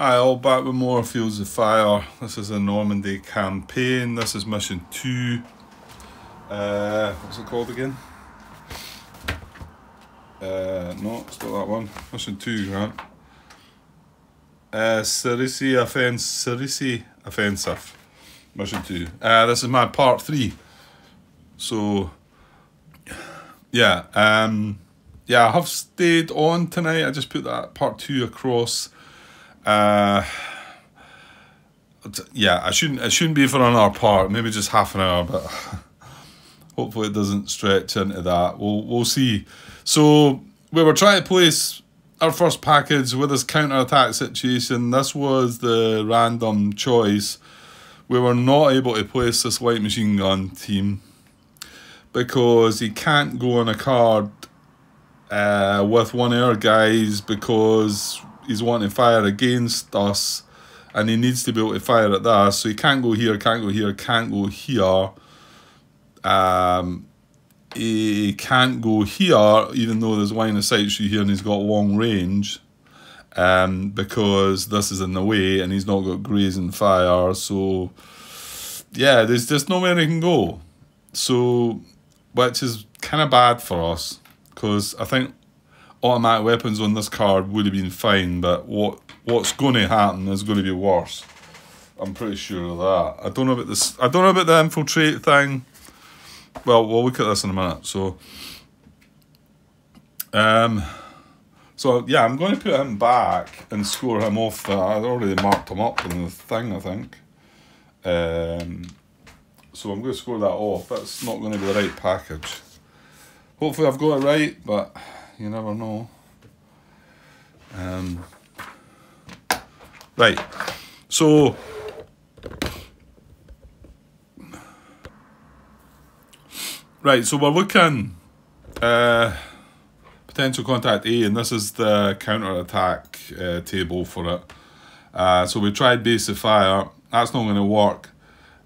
Hi, all back with more Fields of Fire. This is a Normandy campaign. This is mission 2. What's it called again? No, it's not that one. Mission 2, Grant. Cerisy offensive. Mission 2. This is my part 3. So, yeah. Yeah, I have stayed on tonight. I just put that part 2 across. Yeah, it shouldn't be for another part, maybe just half an hour, but hopefully it doesn't stretch into that. We'll see. So we were trying to place our first package with this counter-attack situation. This was the random choice. We were not able to place this light machine gun team because he can't go on a card with one of our guys because he's wanting to fire against us and he needs to be able to fire at that. So he can't go here, can't go here, can't go here. He can't go here even though there's line of sight through here and he's got long range, because this is in the way and he's not got grazing fire. So yeah, there's just nowhere he can go. So, which is kind of bad for us because I think automatic weapons on this card would have been fine, but what's going to happen is going to be worse. I'm pretty sure of that. I don't know about this. I don't know about the infiltrate thing. Well, we'll look at this in a minute. So yeah, I'm going to put him back and score him off. That I'd already marked him up in the thing, I think. So I'm going to score that off. That's not going to be the right package. Hopefully I've got it right, but you never know. Right, so we're looking potential contact A, and this is the counter-attack table for it. So we tried base of fire. That's not going to work.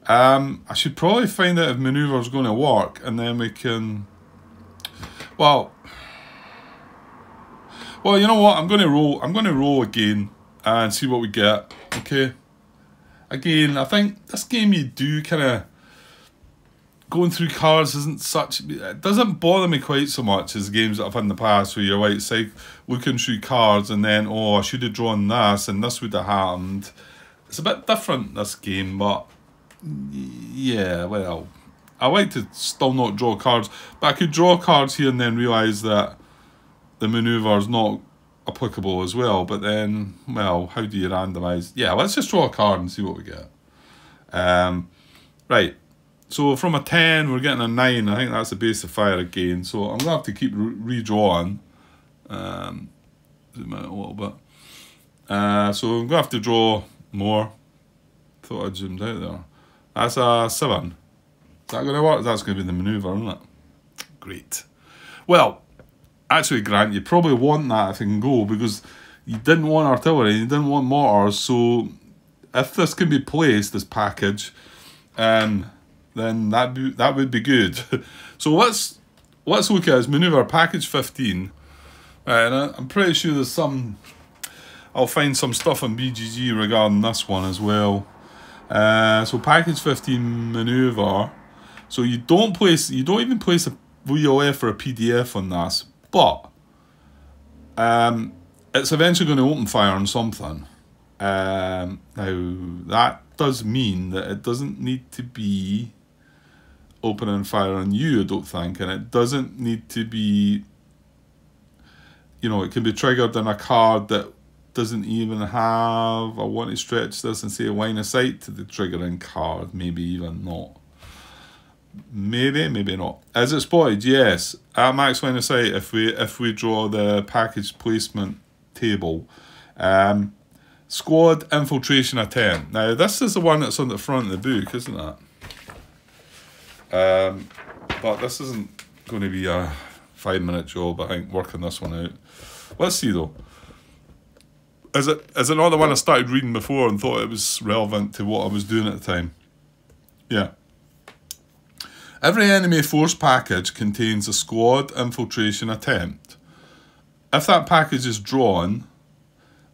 I should probably find out if maneuver is going to work, and then we can. Well, you know what? I'm going to roll again and see what we get. Okay. Again, I think this game you do kind of going through cards isn't such. It doesn't bother me quite so much as games that I've had in the past where you're like, say, looking through cards and then I should have drawn this and this would have happened. It's a bit different this game, but yeah, well, I like to still not draw cards, but I could draw cards here and then realise that the manoeuvre is not applicable as well. But then, well, how do you randomise? Yeah, let's just draw a card and see what we get. Right, so from a 10, we're getting a 9. I think that's the base of fire again. So I'm going to have to keep redrawing. Zoom out a little bit. So I'm going to have to draw more. Thought I'd zoomed out there. That's a 7. Is that going to work? That's going to be the manoeuvre, isn't it? Great. Well, actually, Grant, you probably want that if it can go, because you didn't want artillery, you didn't want mortars. So if this can be placed, this package, then that would be good. So let's look at his manoeuvre, package 15. And I'm pretty sure there's some. I'll find some stuff on BGG regarding this one as well. So package 15 manoeuvre. So you don't even place a VOF or a PDF on this, but it's eventually going to open fire on something. Now that does mean that it doesn't need to be opening fire on you, I don't think, and it doesn't need to be, you know, it can be triggered on a card that doesn't even have. I want to stretch this and say a line of sight to the triggering card, maybe even not. Maybe not. Is it spotted? Yes. At max line of sight, if we draw the package placement table. Squad infiltration attempt. Now this is the one that's on the front of the book, isn't it? But this isn't going to be a 5-minute job, I think, working this one out. Let's see though. Is it not the one I started reading before and thought it was relevant to what I was doing at the time? Yeah. Every enemy force package contains a squad infiltration attempt. If that package is drawn,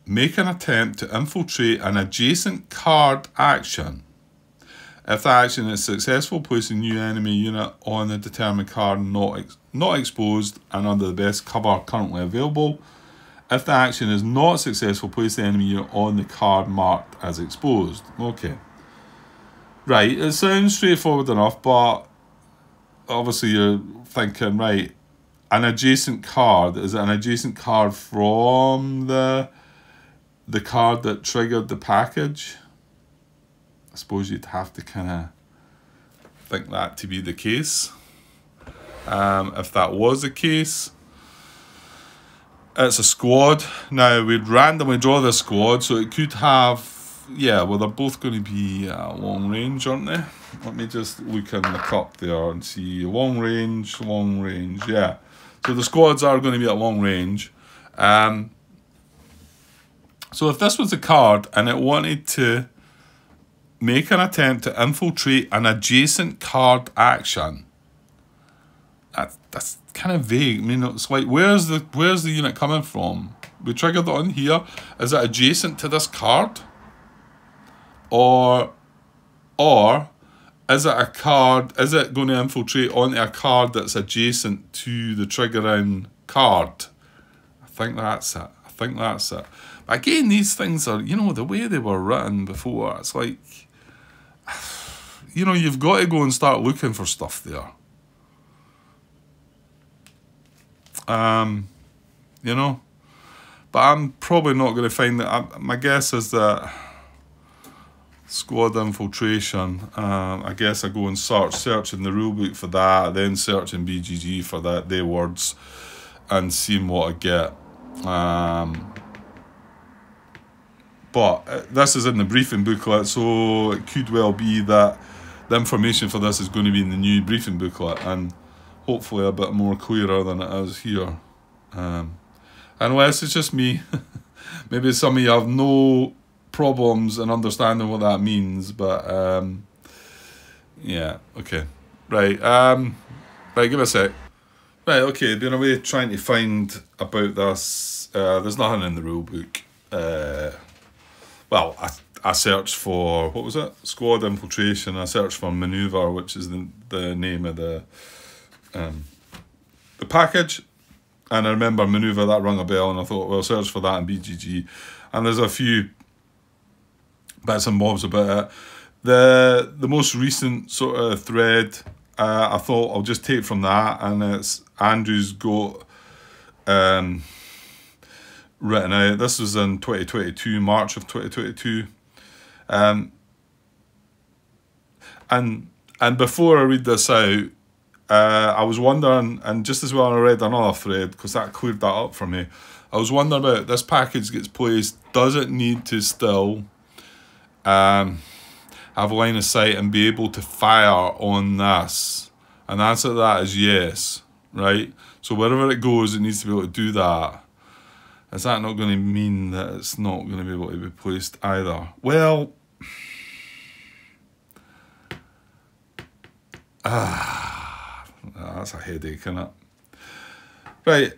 make an attempt to infiltrate an adjacent card action. If the action is successful, place a new enemy unit on the determined card not exposed and under the best cover currently available. If the action is not successful, place the enemy unit on the card marked as exposed. Okay. Right, it sounds straightforward enough, but obviously you're thinking, right, an adjacent card, is it an adjacent card from the card that triggered the package? I suppose you'd have to kind of think that to be the case. If that was the case, it's a squad. Now, we'd randomly draw this squad, so it could have, yeah, well, they're both going to be long range, aren't they? Let me just look in the cup there and see. Long range, yeah. So the squads are going to be at long range. So if this was a card and it wanted to make an attempt to infiltrate an adjacent card action, that's kind of vague. I mean, it's like, where's the unit coming from? We triggered it on here. Is it adjacent to this card? Or is it a card, is it going to infiltrate onto a card that's adjacent to the triggering card? I think that's it. But again, these things are, you know, the way they were written before, it's like, you know, you've got to go and start looking for stuff there. You know, but I'm probably not going to find that. My guess is that squad infiltration, I guess I go and search in the rulebook for that, then search in BGG for they words and seeing what I get. But this is in the briefing booklet, so it could well be that the information for this is going to be in the new briefing booklet and hopefully a bit more clearer than it is here. Unless it's just me. Maybe some of you have no problems in understanding what that means, but yeah, okay. Right, right, give me a sec. Right, okay, been away trying to find about this. There's nothing in the rule book. Well, I searched for, what was it? Squad infiltration. I searched for maneuver, which is the name of the package. And I remember maneuver, that rung a bell, and I thought, well, search for that in BGG. And there's a few bits and bobs about it. The most recent sort of thread, I thought I'll just take from that, and it's Andrew's got written out. This was in 2022, March of 2022. And before I read this out, I was wondering, and just as well I read another thread, because that cleared that up for me. I was wondering about this package gets placed, does it need to still have a line of sight and be able to fire on this? And the answer to that is yes, right? So wherever it goes, it needs to be able to do that. Is that not going to mean that it's not going to be able to be placed either? Well, that's a headache, isn't it? Right,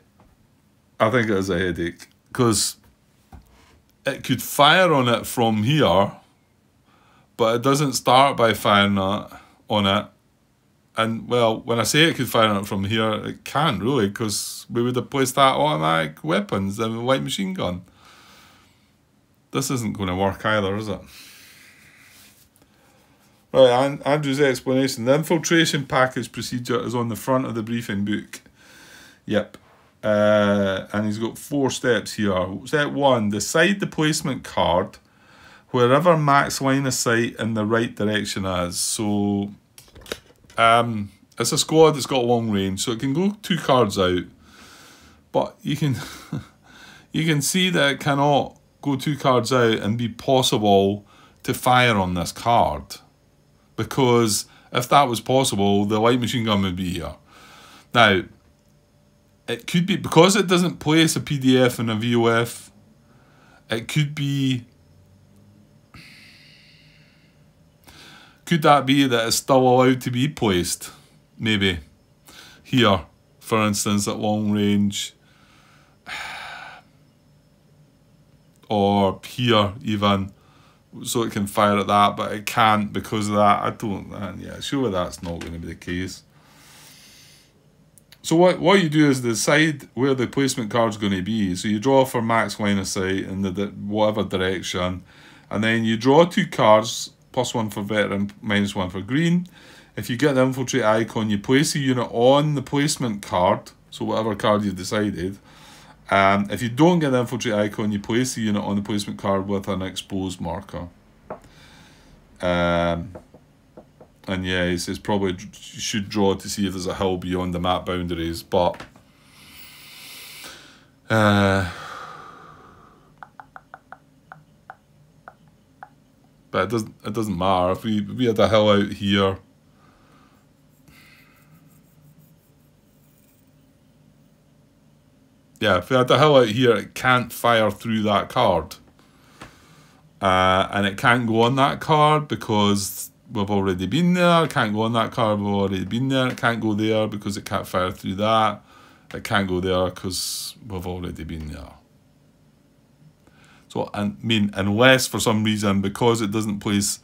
I think it is a headache, because it could fire on it from here, but it doesn't start by firing on it. And, well, when I say it could fire on it from here, it can't really, because we would have placed that automatic weapons, the light machine gun. This isn't going to work either, is it? Right, Andrew's explanation. The infiltration package procedure is on the front of the briefing book. Yep. And he's got 4 steps here. Step 1, decide the placement card wherever max line of sight in the right direction is. So, it's a squad that's got long range, so it can go 2 cards out. But you can you can see that it cannot go 2 cards out and be possible to fire on this card. Because if that was possible, the light machine gun would be here. Now, it could be, because it doesn't place a PDF and a VOF, it could be, could that be that it's still allowed to be placed? Maybe. Here, for instance, at long range. or here even, so it can fire at that, but it can't because of that. I don't, yeah, surely that's not going to be the case. So what you do is decide where the placement card's going to be. So you draw for max line of sight in the whatever direction, and then you draw 2 cards, +1 for veteran, -1 for green. If you get the infiltrate icon, you place the unit on the placement card, so whatever card you've decided. If you don't get the infiltrate icon, you place the unit on the placement card with an exposed marker. And yeah, he says probably you should draw to see if there's a hill beyond the map boundaries, but it doesn't matter if we had a hill out here. Yeah, if we had a hill out here, it can't fire through that card, and it can't go on that card because we've already been there. It can't go on that card, we've already been there. It can't go there because it can't fire through that. It can't go there because we've already been there. So, I mean, unless for some reason, because it doesn't place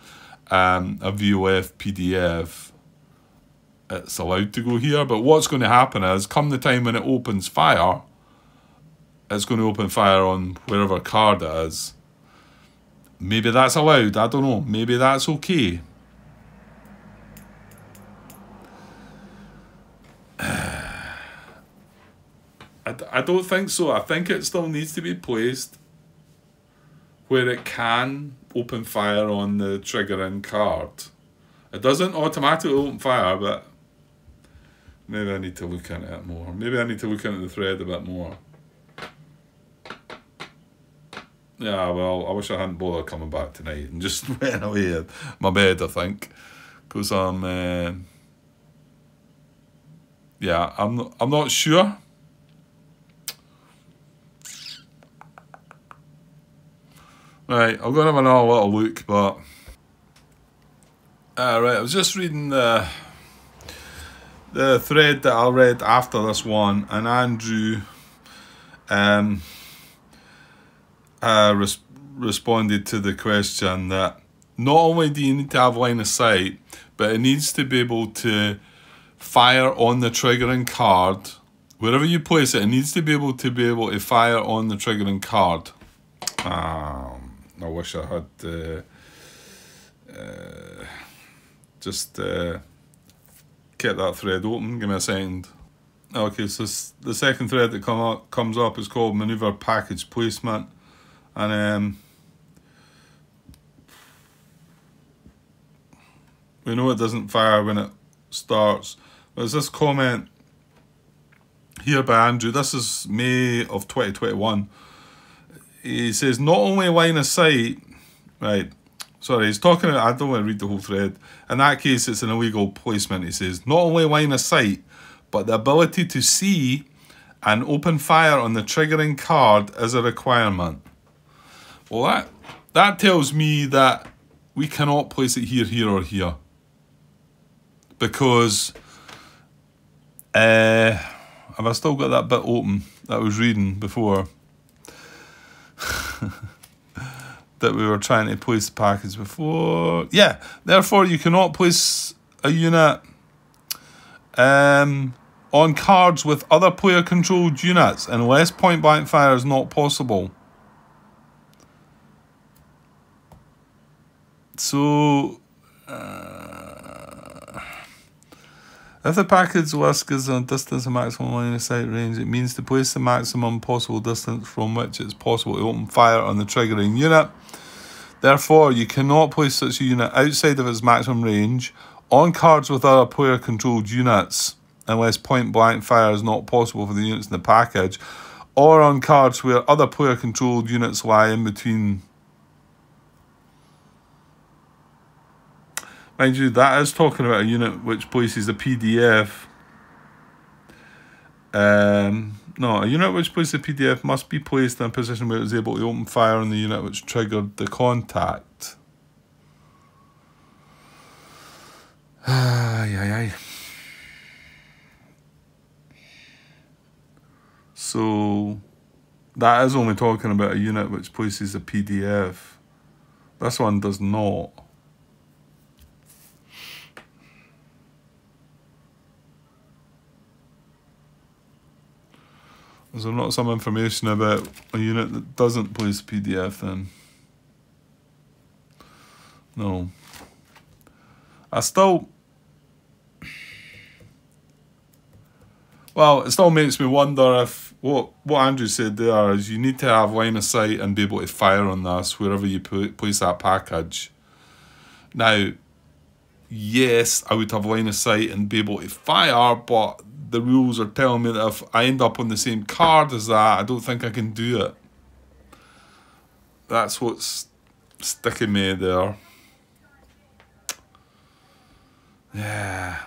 a VOF PDF, it's allowed to go here. But what's going to happen is, come the time when it opens fire, it's going to open fire on wherever card it is. Maybe that's allowed, I don't know. Maybe that's okay. I don't think so. I think it still needs to be placed where it can open fire on the triggering card. It doesn't automatically open fire, but maybe I need to look into it more. Maybe I need to look into the thread a bit more. Yeah, well, I wish I hadn't bothered coming back tonight and just went away at my bed, I think. Because yeah, I'm not sure. Right, I'm going to have another little look, but... right, I was just reading the thread that I read after this one, and Andrew responded to the question that not only do you need to have line of sight, but it needs to be able to fire on the triggering card. Wherever you place it, it needs to be able to fire on the triggering card. I wish I had just kept that thread open. Give me a second. Okay, so the second thread that comes up is called Maneuver Package Placement, and we know it doesn't fire when it starts. There's this comment here by Andrew. This is May of 2021. He says, not only line of sight, right, sorry, he's talking about, I don't want to read the whole thread. In that case, it's an illegal placement. He says, not only line of sight, but the ability to see and open fire on the triggering card is a requirement. Well, that tells me that we cannot place it here, here, or here. Because, have I still got that bit open that I was reading before? That we were trying to place the package before. Yeah, therefore you cannot place a unit on cards with other player controlled units unless point blank fire is not possible. So if the package list gives a distance of maximum line of sight range, it means to place the maximum possible distance from which it's possible to open fire on the triggering unit. Therefore, you cannot place such a unit outside of its maximum range on cards with other player controlled units unless point blank fire is not possible for the units in the package, or on cards where other player controlled units lie in between. Mind you, that is talking about a unit which places a PDF. No, a unit which places a PDF must be placed in a position where it is able to open fire on the unit which triggered the contact. Aye. So, that is only talking about a unit which places a PDF. This one does not. Is there not some information about a unit that doesn't place PDF then? No. I still... Well, it still makes me wonder if what Andrew said there is you need to have line of sight and be able to fire on this wherever you place that package. Now, yes, I would have line of sight and be able to fire, but the rules are telling me that if I end up on the same card as that, I don't think I can do it. That's what's sticking me there. Yeah.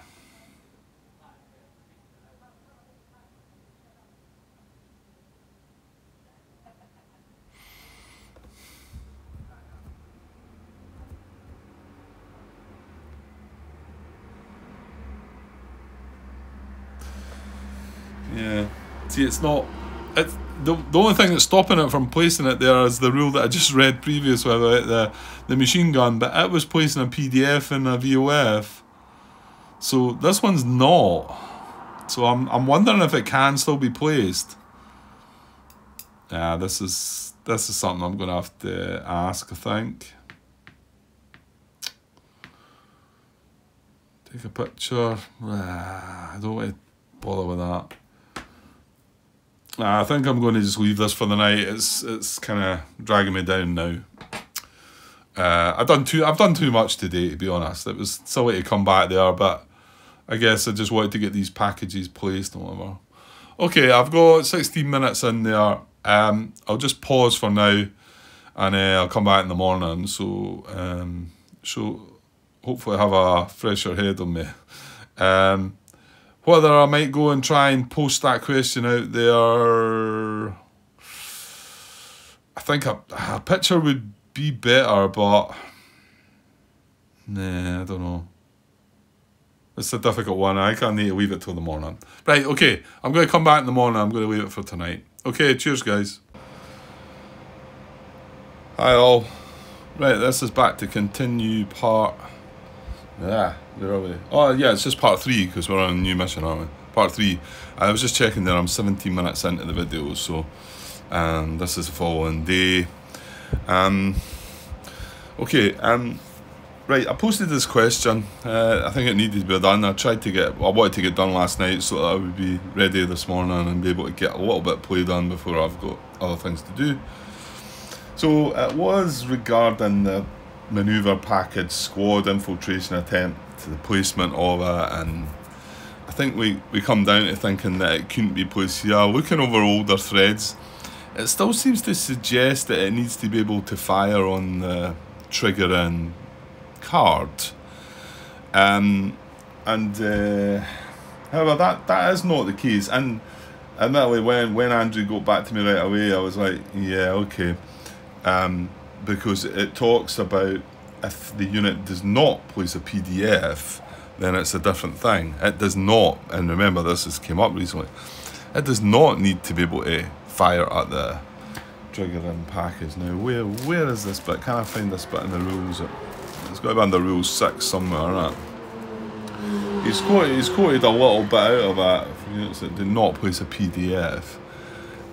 Yeah. See, it's not... It's, the only thing that's stopping it from placing it there is the rule that I just read previously about the machine gun, but it was placing a PDF in a VOF. So this one's not. So I'm wondering if it can still be placed. Yeah, this is something I'm gonna have to ask, I think. Take a picture. I don't want to bother with that. I think I'm going to just leave this for the night. It's kind of dragging me down now. I've done too much today, to be honest. It was silly to come back there, but I guess I just wanted to get these packages placed or whatever. Okay, I've got 16 minutes in there. I'll just pause for now, and I'll come back in the morning. So hopefully I have a fresher head on me. Whether I might go and try and post that question out there, I think a picture would be better, but nah, I don't know. It's a difficult one. I can't need to leave it till the morning. Right, okay, I'm going to come back in the morning. I'm going to leave it for tonight. Okay, cheers, guys. Hi, all. Right, this is back to continue part... Yeah, where are we? Oh, yeah, it's just part 3 because we're on a new mission, aren't we? Part 3. I was just checking there. I'm 17 minutes into the video, so this is the following day. Okay, right, I posted this question. I think it needed to be done. I wanted to get done last night so that I would be ready this morning and be able to get a little bit of play done before I've got other things to do. So it was regarding the manoeuvre package squad infiltration attempt, the placement of it, and I think we come down to thinking that it couldn't be placed here. Looking over older threads, it still seems to suggest that it needs to be able to fire on the trigger and card. However, that is not the case, and admittedly when Andrew got back to me right away, I was like, yeah, okay. Because it talks about if the unit does not place a PDF, then it's a different thing. It does not, and remember this has came up recently, it does not need to be able to fire at the trigger and package. Now where is this bit? Can I find this bit in the rules? It's got to be under rule 6 somewhere, isn't it? He's quoted a little bit out of that for units that do not place a PDF.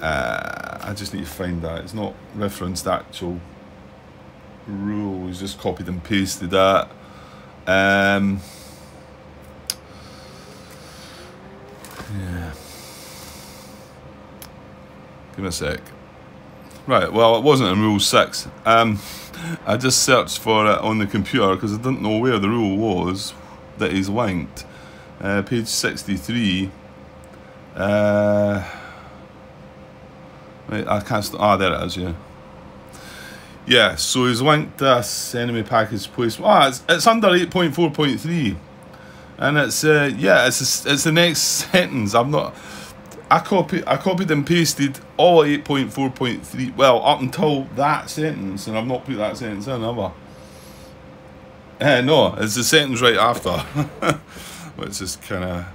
I just need to find that. It's not referenced actual rule. He's just copied and pasted that. Yeah. Give me a sec. Right, well, it wasn't in rule 6. I just searched for it on the computer because I didn't know where the rule was that he's linked. Page 63. Right, I can't. There it is. Yeah. Yeah. So he's linked this enemy package placement. It's under 8.4.3, and it's it's the next sentence. I copied and pasted all 8.4.3. Well, up until that sentence, and I've not put that sentence in, have I? No, it's the sentence right after, which is kind of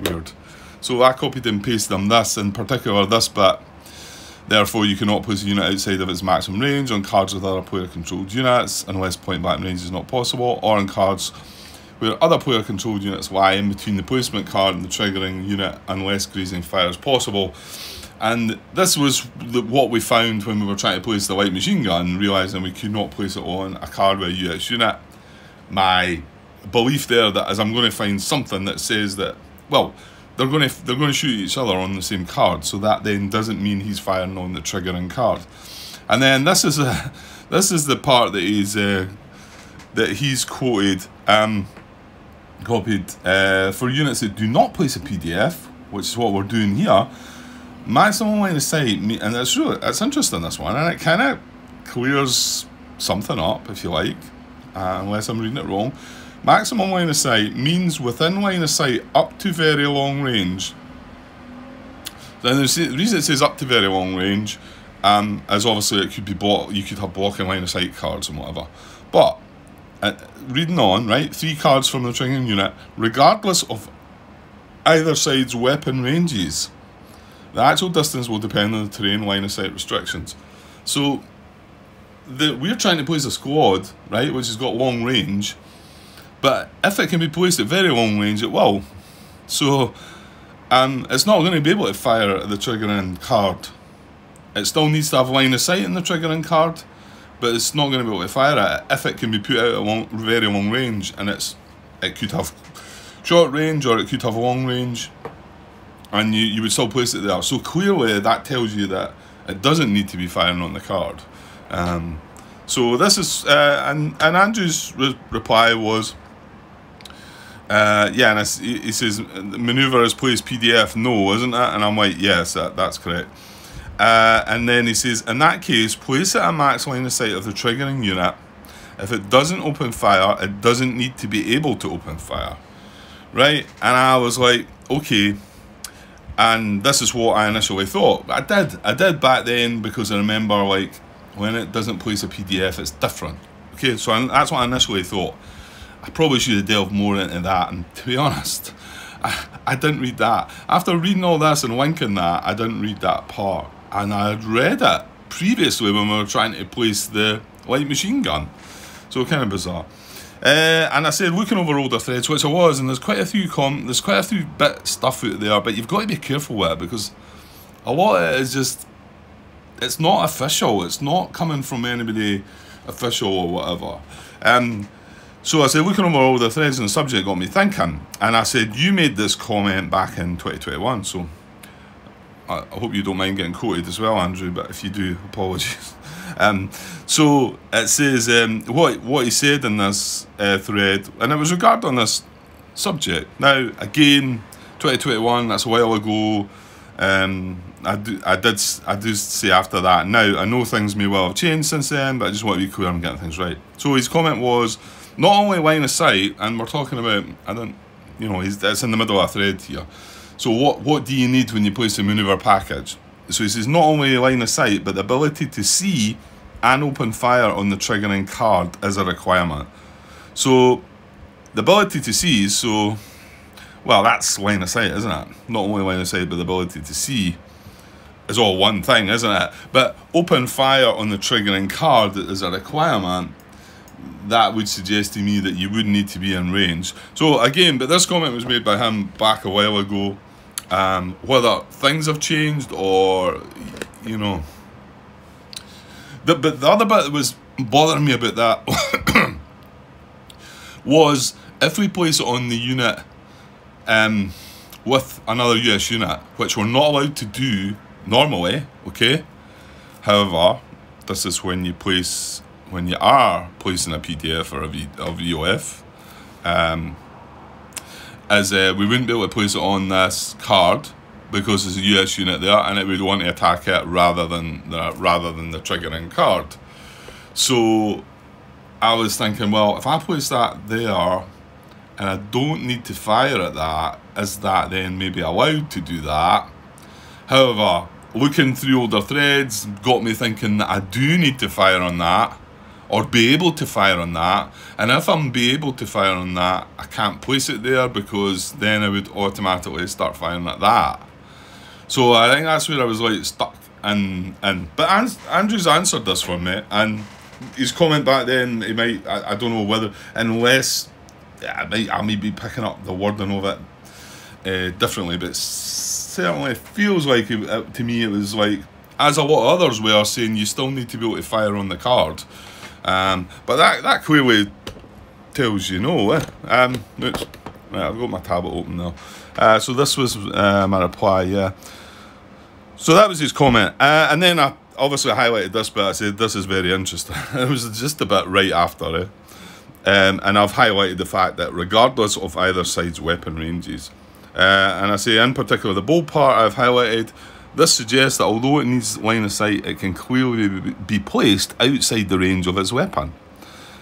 weird. So I copied and pasted them this, in particular this bit. Therefore, you cannot place a unit outside of its maximum range on cards with other player-controlled units, unless point-blank range is not possible, or on cards where other player-controlled units lie in between the placement card and the triggering unit, unless grazing fire is possible. And this was what we found when we were trying to place the light machine gun, realising we could not place it on a card with a US unit. My belief there that as I'm going to find something that says that, well, they're going to shoot each other on the same card, so that then doesn't mean he's firing on the triggering card. And then this is the part that he's quoted, copied for units that do not place a PDF, which is what we're doing here. Maximum line of sight, and it's interesting, this one, and it kind of clears something up, if you like, unless I'm reading it wrong. Maximum line of sight means within line of sight up to very long range. Then the reason it says up to very long range is obviously it could be you could have blocking line of sight cards and whatever. But reading on, right, 3 cards from the triggering unit, regardless of either side's weapon ranges. The actual distance will depend on the terrain line of sight restrictions. So we're trying to place a squad, right, which has got long range. But if it can be placed at very long range, it will. So it's not going to be able to fire at the triggering card. It still needs to have line of sight in the triggering card, but it's not going to be able to fire at it if it can be put out at very long range. And it could have short range or it could have long range, and you would still place it there. So clearly that tells you that it doesn't need to be firing on the card. So this is, and Andrew's reply was, yeah, and he says, maneuver is placed PDF, no, isn't it? And I'm like, yes, that's correct. And then he says, in that case, place it at max line of sight of the triggering unit. If it doesn't open fire, it doesn't need to be able to open fire. Right? And I was like, okay. And this is what I initially thought. I did back then, because I remember, like, when it doesn't place a PDF, it's different. Okay, so that's what I initially thought. I probably should have delved more into that, and to be honest, I didn't read that. After reading all this and linking that, I didn't read that part. And I had read it previously when we were trying to place the light machine gun. So kind of bizarre. And I said, looking over older threads, which I was, and there's quite a few bit stuff out there, but you've got to be careful with it, because a lot of it is just, it's not official. It's not coming from anybody official or whatever. So I said, looking over all the threads and the subject got me thinking. And I said, you made this comment back in 2021, so I hope you don't mind getting quoted as well, Andrew, but if you do, apologies. So it says, what he said in this thread, and it was regarding this subject. Now, again, 2021, that's a while ago. I do say after that. Now, I know things may well have changed since then, but I just want to be clear I'm getting things right. So his comment was, not only line of sight, and we're talking about, it's in the middle of a thread here. So what do you need when you place a maneuver package? So he says, not only line of sight, but the ability to see and open fire on the triggering card is a requirement. So the ability to see, well, that's line of sight, isn't it? Not only line of sight, but the ability to see is all one thing, isn't it? But open fire on the triggering card is a requirement. That would suggest to me that you would need to be in range. So again, but this comment was made by him back a while ago. Whether things have changed or, but the other bit that was bothering me about that was if we place it on the unit with another US unit, which we're not allowed to do normally, okay? However, this is when you are placing a PDF or a VOF, we wouldn't be able to place it on this card because there's a US unit there, and it would want to attack it rather than the triggering card. So I was thinking, well, if I place that there and I don't need to fire at that, is that then maybe allowed to do that? However, looking through older threads got me thinking that I do need to fire on that, or be able to fire on that. And if I'm be able to fire on that, I can't place it there, because then I would automatically start firing at that. So I think that's where I was like stuck But Andrew's answered this for me, and his comment back then, he might, I don't know whether, unless, I may be picking up the wording of it differently, but it certainly feels like, to me, it was like, as a lot of others were saying, you still need to be able to fire on the card. But that clearly tells you no. Oops. Right, I've got my tablet open now. So this was my reply, yeah. So that was his comment. And then I obviously highlighted this bit. I said, this is very interesting. It was just a bit right after it. And I've highlighted the fact that regardless of either side's weapon ranges, and I say in particular, the bold part I've highlighted, this suggests that although it needs line of sight, it can clearly be placed outside the range of its weapon.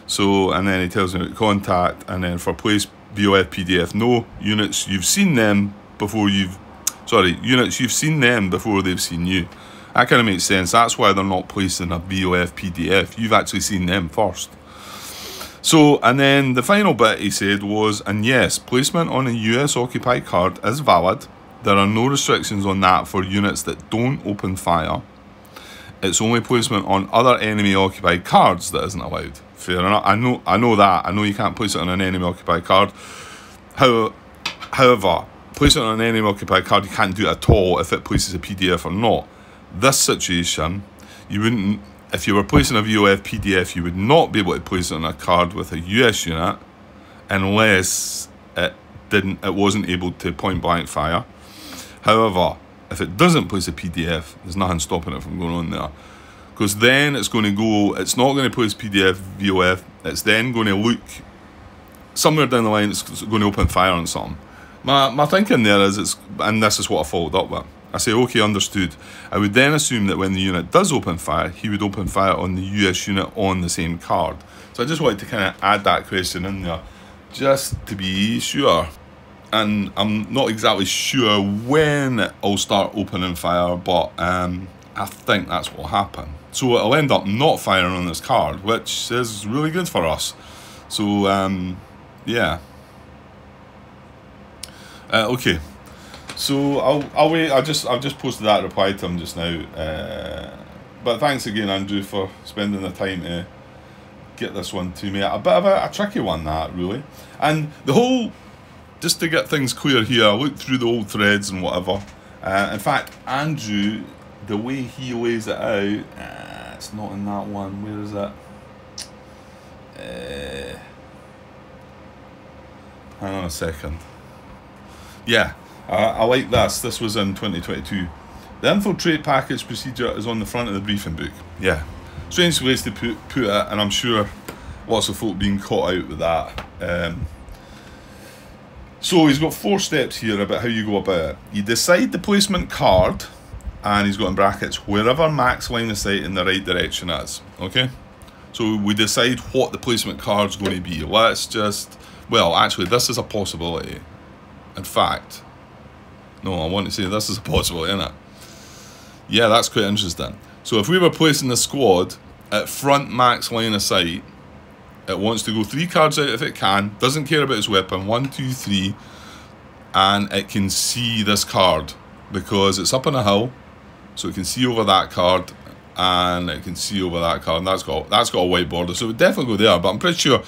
So, and then he tells me about contact, and then for place VOF PDF, no, units you've seen them before units you've seen them before they've seen you. That kind of makes sense. That's why they're not placed in a VOF PDF. You've actually seen them first. So, and then the final bit he said was, and yes, placement on a US occupied card is valid. There are no restrictions on that for units that don't open fire. It's only placement on other enemy occupied cards that isn't allowed. Fair enough. I know that. I know you can't place it on an enemy occupied card. However, placing it on an enemy occupied card, you can't do it at all if it places a PDF or not. This situation, you wouldn't, if you were placing a VOF PDF, you would not be able to place it on a card with a US unit unless it wasn't able to point blank fire. However, if it doesn't place a PDF, there's nothing stopping it from going on there. Because then it's going to go, it's not going to place PDF, VOF, it's then going to look, somewhere down the line, it's going to open fire on something. My thinking there is, and this is what I followed up with. I say, okay, understood. I would then assume that when the unit does open fire, he would open fire on the US unit on the same card. So I just wanted to kind of add that question in there, just to be sure. And I'm not exactly sure when it'll start opening fire, but I think that's what will happen. So it'll end up not firing on this card, which is really good for us. So, yeah. Okay. So I'll wait. I've just posted that reply to him just now. But thanks again, Andrew, for spending the time to get this one to me. A bit of a tricky one, that, really. And the whole, just to get things clear here, I looked through the old threads and whatever. In fact, Andrew, the way he lays it out, it's not in that one. Where is it? Hang on a second. Yeah, I like this. This was in 2022. The infiltrate package procedure is on the front of the briefing book. Yeah, strange ways to put it, and I'm sure lots of folk being caught out with that. So he's got 4 steps here about how you go about it. You decide the placement card, and he's got in brackets, wherever max line of sight in the right direction is. Okay? So we decide what the placement card's going to be. Let's just, well, actually, this is a possibility. In fact, no, I want to say this is a possibility, isn't it? Yeah, that's quite interesting. So if we were placing the squad at front max line of sight, it wants to go 3 cards out if it can, doesn't care about its weapon, 1, 2, 3, and it can see this card because it's up on a hill, so it can see over that card, and it can see over that card, and that's got a white border, so it would definitely go there, but I'm pretty sure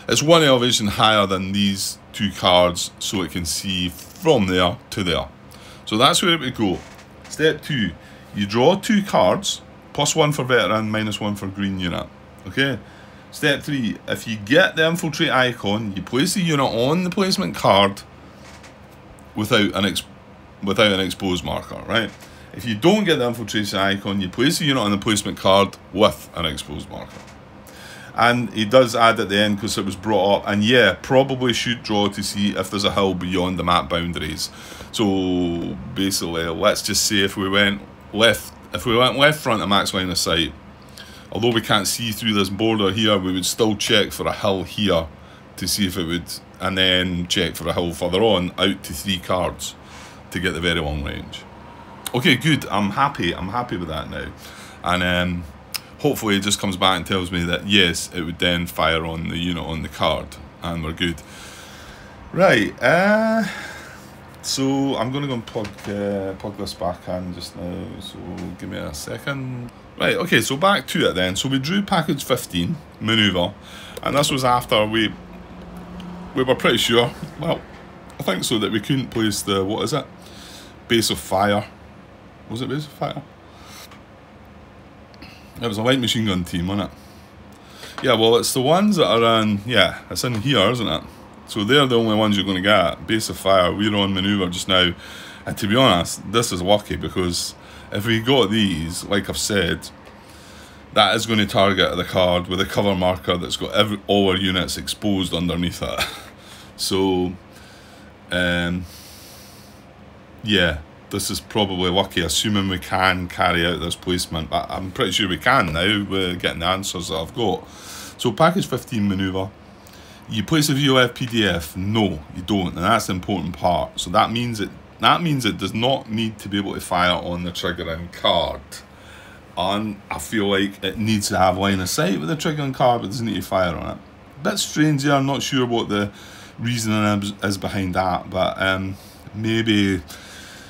it's 1 elevation higher than these 2 cards, so it can see from there to there. So that's where it would go. Step 2, you draw 2 cards, +1 for veteran, -1 for green unit. Okay. Step 3, if you get the infiltrate icon, you place the unit on the placement card without an exposed marker, right? If you don't get the infiltration icon, you place the unit on the placement card with an exposed marker. And he does add at the end, because it was brought up, and yeah, probably should draw to see if there's a hill beyond the map boundaries. So basically, let's just say if we went left front of max line of sight, although we can't see through this border here, we would still check for a hill here to see if it would, and then check for a hill further on, out to 3 cards to get the very long range. Okay, good. I'm happy with that now. And hopefully it just comes back and tells me that yes, it would then fire on the unit on the card, and we're good. Right, So I'm going to go and plug this back in just now, so give me a second. Right, okay, so back to it then. So we drew package 15, manoeuvre, and this was after we were pretty sure, well, I think so, that we couldn't place the, what is it? Base of fire. Was it base of fire? It was a light machine gun team, wasn't it? Yeah, well, it's the ones that are in, yeah, it's in here, isn't it? So they're the only ones you're going to get. Base of fire, we're on manoeuvre just now. And to be honest, this is lucky, because if we got these, like I've said, that is going to target the card with a cover marker that's got all our units exposed underneath it. So, yeah, this is probably lucky, assuming we can carry out this placement. But I'm pretty sure we can now, we're getting the answers that I've got. So package 15 manoeuvre. You place a VOF PDF? No, you don't, and that's the important part. So that means it does not need to be able to fire on the triggering card. And I feel like it needs to have line of sight with the triggering card, but it doesn't need to fire on it. Bit strange there, I'm not sure what the reasoning is behind that, but maybe,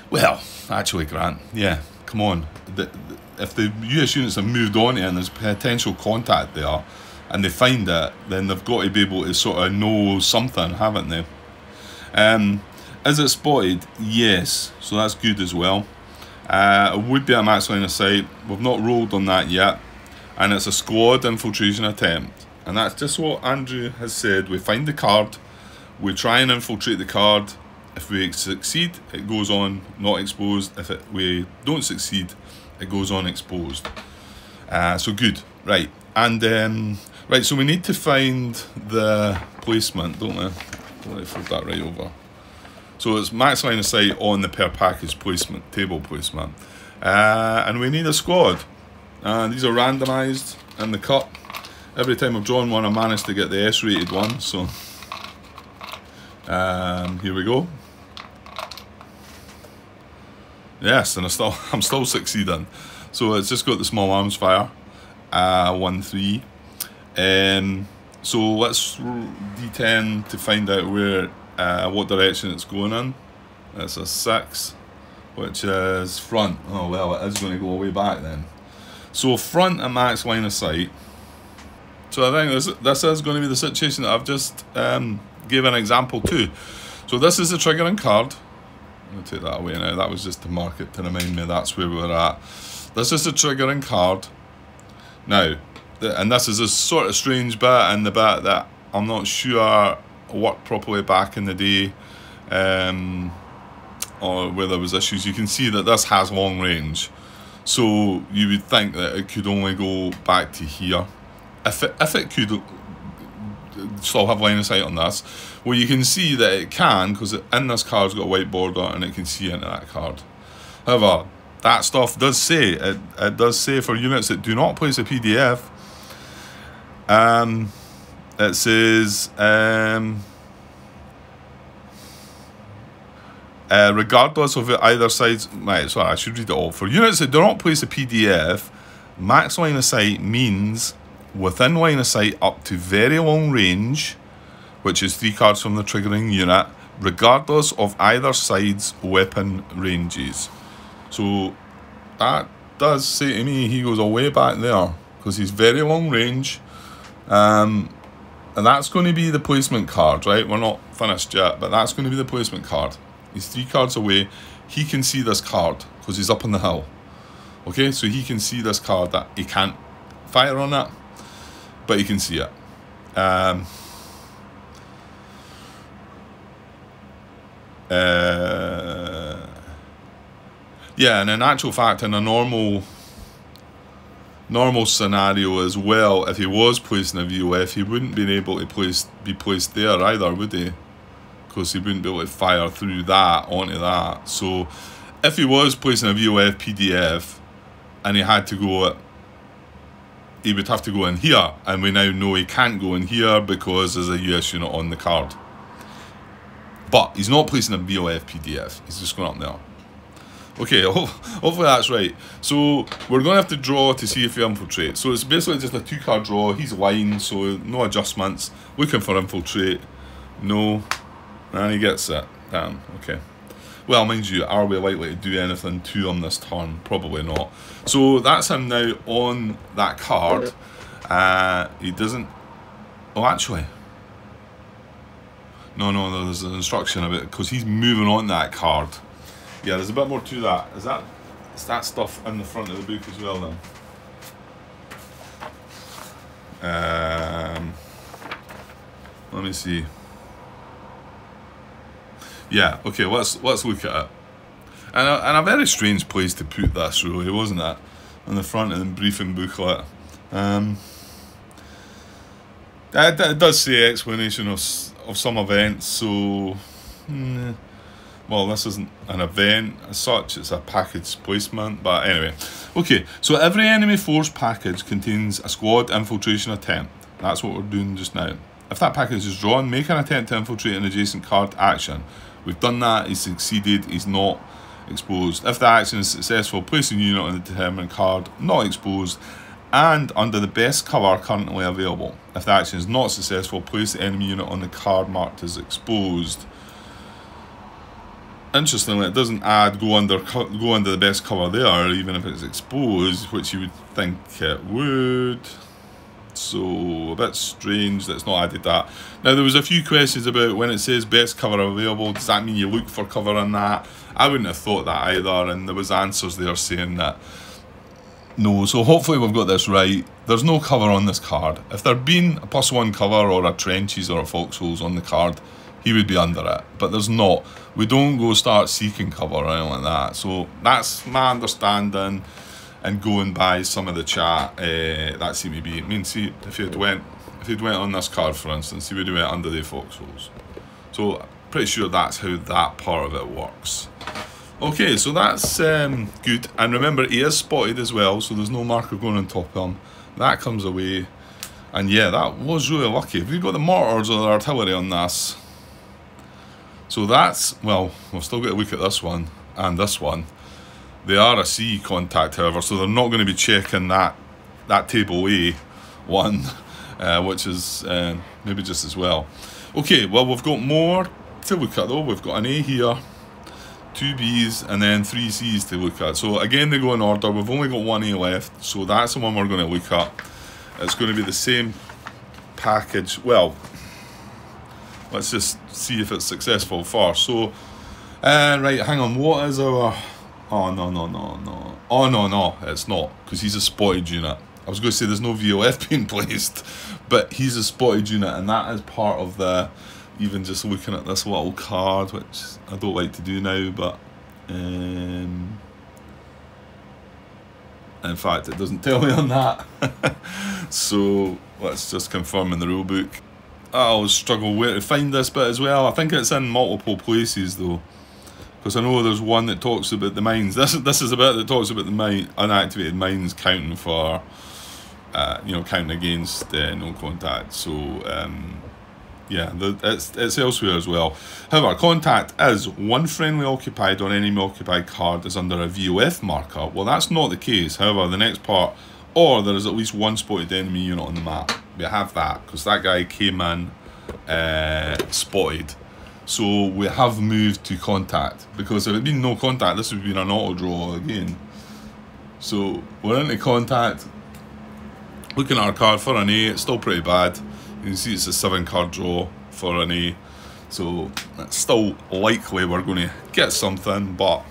well, actually, Grant, yeah, come on. If the US units have moved on to it and there's potential contact there, and they find it, then they've got to be able to sort of know something, haven't they? Is it spotted? Yes, so that's good as well. It would be a max line of sight. We've not rolled on that yet, and it's a squad infiltration attempt, and that's just what Andrew has said. We find the card, we try and infiltrate the card. If we succeed, it goes on not exposed. If we don't succeed, it goes on exposed. So good, right? And right, so we need to find the placement, don't we? Let me flip that right over. So it's max line of sight on the per package placement, table placement. And we need a squad. These are randomised in the cup. Every time I've drawn one, I managed to get the S-rated one. So here we go. Yes, and I'm still succeeding. So it's just got the small arms fire. 1-3. So let's D10 to find out where what direction it's going in. It's a 6, which is front. Oh well, it is going to go way back then. So front and max line of sight. So I think this is going to be the situation that I've just gave an example to. So this is the triggering card. I'm going to take that away now. That was just to mark it to remind me that's where we're at. This is the triggering card. Now, and this is a sort of strange bit, and the bit that I'm not sure worked properly back in the day, or where there was issues. You can see that this has long range, so you would think that it could only go back to here. If it could still have line of sight on this, well, you can see that it can, because in this card's got a white border and it can see into that card. However, that stuff does say, it does say for units that do not place a PDF, it says, regardless of either side's, right, sorry, I should read it all. For units that do not place a PDF, max line of sight means within line of sight up to very long range, which is 3 cards from the triggering unit, regardless of either side's weapon ranges. So that does say to me he goes away back there, because he's very long range, and that's going to be the placement card, right? We're not finished yet, but that's going to be the placement card. He's 3 cards away. He can see this card because he's up on the hill. Okay, so he can see this card. That he can't fire on it, but he can see it. Yeah, and in actual fact, in a normal scenario as well, if he was placing a VOF, he wouldn't be able to be placed there either, would he? Because he wouldn't be able to fire through that onto that. So if he was placing a VOF PDF and he had to go, he would have to go in here, and we now know he can't go in here because there's a US unit on the card. But he's not placing a VOF PDF, he's just going up there. Okay, hopefully that's right. So we're going to have to draw to see if he infiltrates. So it's basically just a 2-card draw. He's line, so no adjustments. Looking for infiltrate. No. And he gets it. Damn, okay. Well, mind you, are we likely to do anything to him this turn? Probably not. So that's him now on that card. He doesn't... Oh, actually... No, there's an instruction about it, because he's moving on that card. Yeah, there's a bit more to that. Is that stuff in the front of the book as well then? Let me see. Yeah, okay, let's look at it. And a very strange place to put this, really, wasn't it? On the front of the briefing booklet. It does say explanation of some events, so... well, this isn't an event as such, it's a package placement, but anyway. Okay, so every enemy force package contains a squad infiltration attempt. That's what we're doing just now. If that package is drawn, make an attempt to infiltrate an adjacent card action. We've done that, he's succeeded, he's not exposed. If the action is successful, place a unit on the determined card, not exposed, and under the best cover currently available. If the action is not successful, place the enemy unit on the card marked as exposed. Interestingly, it doesn't add go under the best cover there, even if it's exposed, which you would think it would. So a bit strange that it's not added that. Now there was a few questions about when it says best cover available, does that mean you look for cover on that? I wouldn't have thought that either, and there was answers there saying that no. So hopefully we've got this right. There's no cover on this card. If there'd been a +1 cover or a trenches or a foxholes on the card, he would be under it, but there's not. We don't go start seeking cover or anything like that. So that's my understanding, and going by some of the chat, that seemed to be. I mean, see, if you'd went on this card, for instance, he would have went under the foxholes. So pretty sure that's how that part of it works. Okay, so that's good. And remember, he is spotted as well, so there's no marker going on top of him. That comes away. And yeah, that was really lucky. Have we got the mortars or the artillery on this? So that's, well, we've still got to look at this one and this one. They are a C contact, however, so they're not going to be checking that table A one, which is maybe just as well. Okay, well, we've got more to look at though. We've got an A here, 2 B's, and then 3 C's to look at. So again, they go in order. We've only got 1 A left, so that's the one we're going to look at. It's going to be the same package. Well, let's just see if it's successful first. So, right, hang on. What is our... Oh, no. Oh, no, it's not. Because he's a spotted unit. I was going to say there's no VOF being placed. But he's a spotted unit. And that is part of the... Even just looking at this little card, which I don't like to do now. But... in fact, it doesn't tell me on that. So, let's just confirm in the rule book. I'll struggle where to find this bit as well. I think it's in multiple places though, because I know there's one that talks about the mines. This is a bit that talks about the unactivated mines counting for, counting against no contact. So yeah, it's elsewhere as well. However, contact is 1 friendly occupied or enemy occupied card is under a VOF marker. Well, that's not the case. However, the next part, or there is at least 1 spotted enemy unit on the map. We have that because that guy came in spotted. So we have moved to contact, because if it had been no contact, this would have been an auto draw again. So we're into contact. Looking at our card for an A, it's still pretty bad. You can see it's a 7 card draw for an A. So it's still likely we're going to get something, but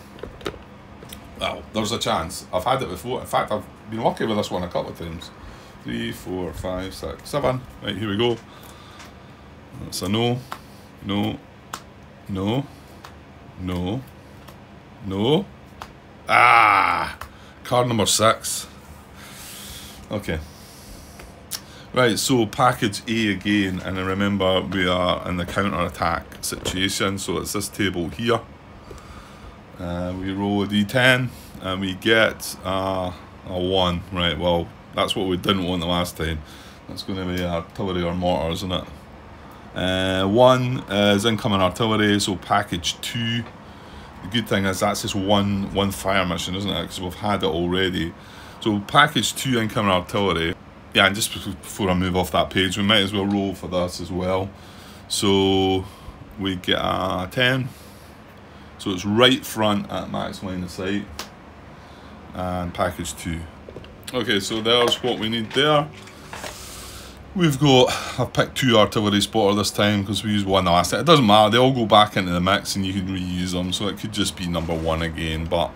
well, there's a chance. I've had it before. In fact, I've been lucky with this one a couple of times. 3, 4, 5, 6, 7. Right, here we go. That's a no. No. Ah! Card number 6. Okay. Right, so package A again, and then remember we are in the counter-attack situation, so it's this table here. We roll a d10, and we get a 1. Right, well, that's what we didn't want the last time. That's going to be artillery or mortars, isn't it? 1 is incoming artillery, so package 2. The good thing is that's just one fire mission, isn't it? Because we've had it already. So package 2 incoming artillery. Yeah, and just before I move off that page, we might as well roll for this as well. So we get a 10, So it's right front at max line of sight. And package 2. Okay, so there's what we need there. We've got, I've picked 2 artillery spotter this time because we used 1 last time. It doesn't matter, they all go back into the mix and you can reuse them, so it could just be number 1 again, but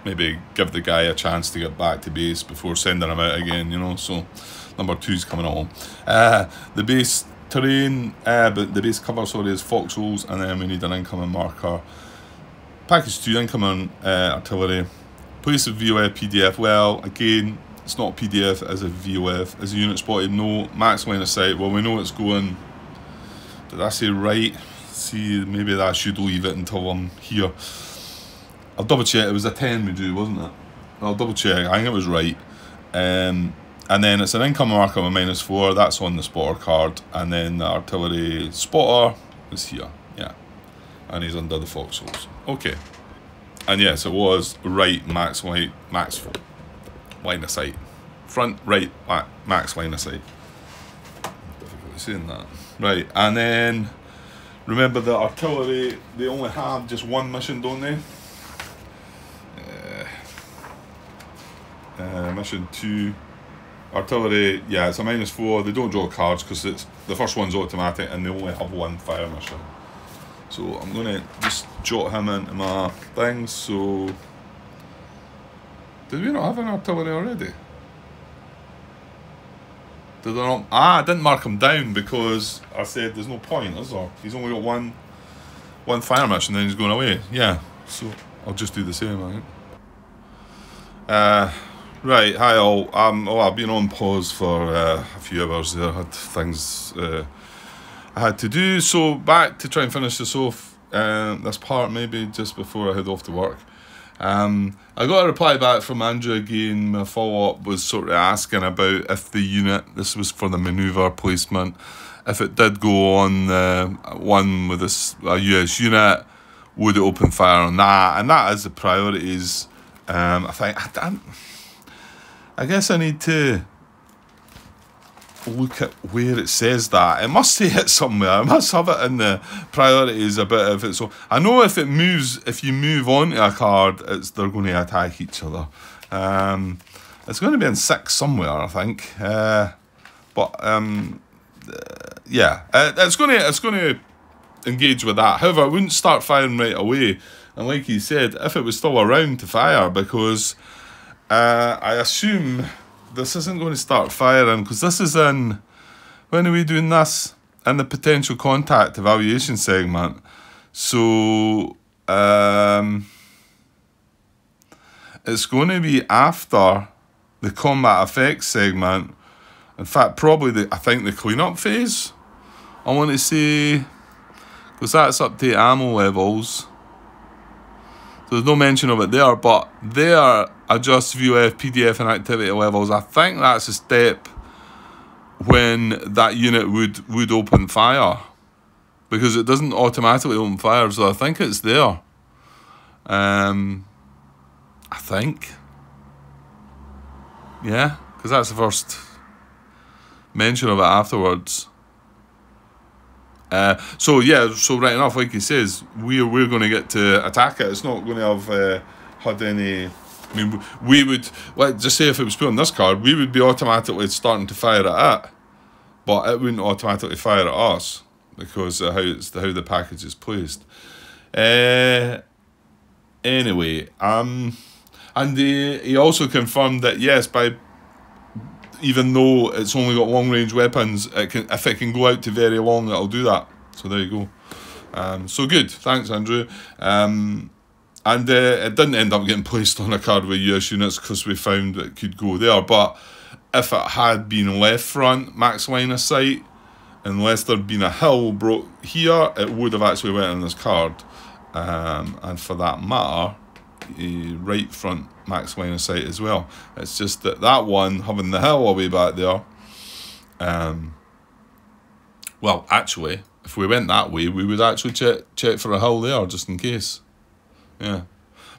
maybe give the guy a chance to get back to base before sending him out again, you know, so number 2's coming along. The base terrain, but the base cover, sorry, is foxholes, and then we need an incoming marker. Package 2, incoming artillery. Place of VOF PDF, well, again, it's not PDF as a VOF. As a unit spotted, no. Max line of sight, well, we know it's going, did I say right? See, maybe I should leave it until I'm here. I'll double check, it was a 10 we drew, wasn't it? I'll double check, I think it was right. And then it's an income marker of -4, that's on the spotter card. And then the artillery spotter is here, yeah. And he's under the foxholes. Okay. And yes, it was right max line of sight. Front right max line of sight. Difficult saying that. Right, and then remember the artillery, they only have just 1 mission, don't they? Mission 2. Artillery, yeah, it's a -4. They don't draw cards because it's the first one's automatic and they only have 1 fire mission. So I'm gonna just jot him into my things. So did we not have an artillery already? Did I not? I didn't mark him down because I said there's no point, is there? He's only got one fire mission, then he's going away. Yeah, so I'll just do the same, I think. Right, hi all. I've been on pause for a few hours there. I had things I had to do, so back to try and finish this off. This part maybe just before I head off to work. I got a reply back from Andrew again. My follow-up was sort of asking about if the unit, this was for the manoeuvre placement, if it did go on one with a US unit, would it open fire on that? And that is the priorities. I think I guess I need to look at where it says that. It must say it somewhere. I must have it in the priorities a bit of it. So I know if it moves, if you move onto a card, they're going to attack each other. It's going to be in 6 somewhere, I think. Yeah, it's going to engage with that. However, I wouldn't start firing right away. And like he said, if it was still around to fire, because I assume this isn't going to start firing, because this is in, when are we doing this? In the potential contact evaluation segment. So it's going to be after the combat effects segment. In fact, probably I think the cleanup phase, I want to say, because that's up to ammo levels. So there's no mention of it there, but there adjust VOF, PDF and activity levels. I think that's a step when that unit would open fire, because it doesn't automatically open fire, so I think it's there. I think. Yeah, because that's the first mention of it afterwards. So yeah, so right enough, like he says, we're going to get to attack it. It's not going to have had any. I mean, we would, like, just say if it was put on this card, we would be automatically starting to fire at it, but it wouldn't automatically fire at us because of how the package is placed. Anyway, and he also confirmed that yes, even though it's only got long range weapons, if it can go out to very long, it'll do that. So there you go. So good, thanks Andrew. And it didn't end up getting placed on a card with US units because we found it could go there. But if it had been left front, max line of sight, unless there'd been a hill broke here, it would have actually went on this card. And for that matter, right front max line of sight as well. It's just that one, having the hill all the way back there. Well, actually, if we went that way, we would actually check for a hill there, just in case. Yeah.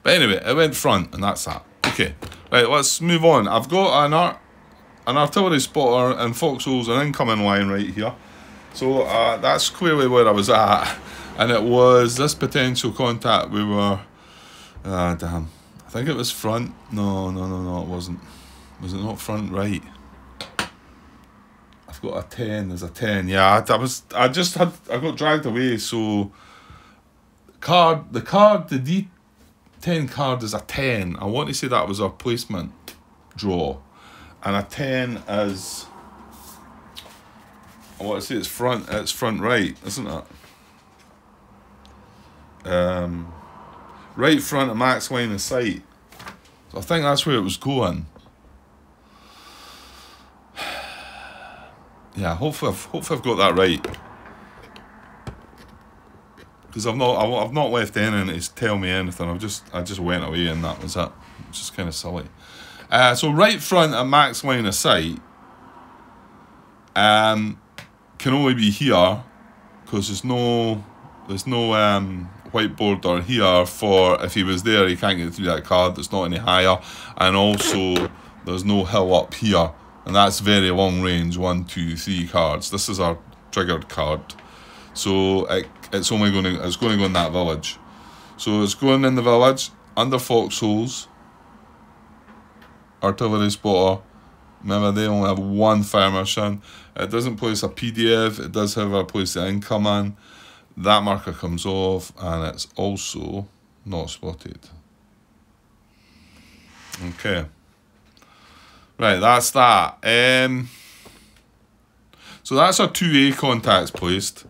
But anyway, it went front, and that's that. Okay. Right, let's move on. I've got an artillery spotter and foxholes, an incoming line right here. So that's clearly where I was at. And it was this potential contact we were... damn. I think it was front. No, it wasn't. Was it not front right? I've got a 10. There's a 10. Yeah, I got dragged away. So the D10 card is a 10. I want to say that was our placement draw, and a 10 is, I want to say it's front right, isn't it? Right front of max line of sight. So I think that's where it was going. Yeah, hopefully I've got that right, because I've not left anything to tell me anything. I just went away and that was it. It's just kind of silly. So right front at max line of sight can only be here, because there's no white border here for if he was there he can't get through that card. It's not any higher, and also there's no hill up here, and that's very long range. 1, 2, 3 cards. This is our triggered card, so it's going to go in that village. So it's going in the village under foxholes. Artillery spotter. Remember, they only have 1 fire mission. It doesn't place a PDF. It does, however, place the incoming. That marker comes off, and it's also not spotted. Okay. Right, that's that. So that's our 2A contacts placed,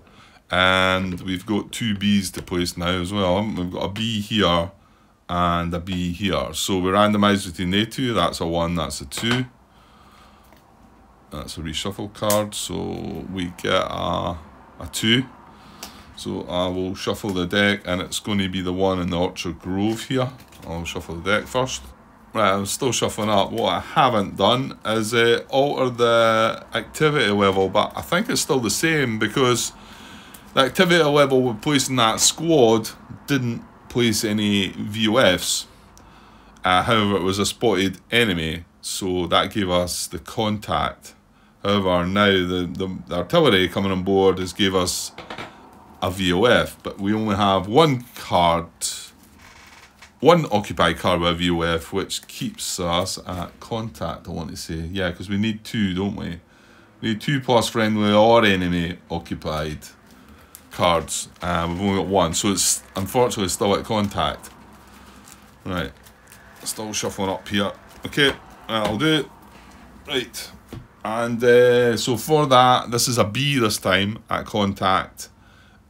and we've got 2 Bs to place now as well. We've got a B here and a B here. So we randomise between the 2. That's a 1, that's a 2. That's a reshuffle card, so we get a 2. So I will shuffle the deck, and it's going to be the 1 in the Orchard Grove here. I'll shuffle the deck first. Right, I'm still shuffling up. What I haven't done is alter the activity level, but I think it's still the same, because the activity level we're placing that squad didn't place any VOFs. However, it was a spotted enemy, so that gave us the contact. However, now the artillery coming on board has gave us a VOF, but we only have 1 card, 1 occupied card with a VOF, which keeps us at contact, I want to say. Yeah, because we need 2, don't we? We need 2 plus friendly or enemy occupied cards. We've only got 1, so it's unfortunately still at contact. Right, still shuffling up here. Okay, I'll do it. Right, and so for that, this is a B this time at contact.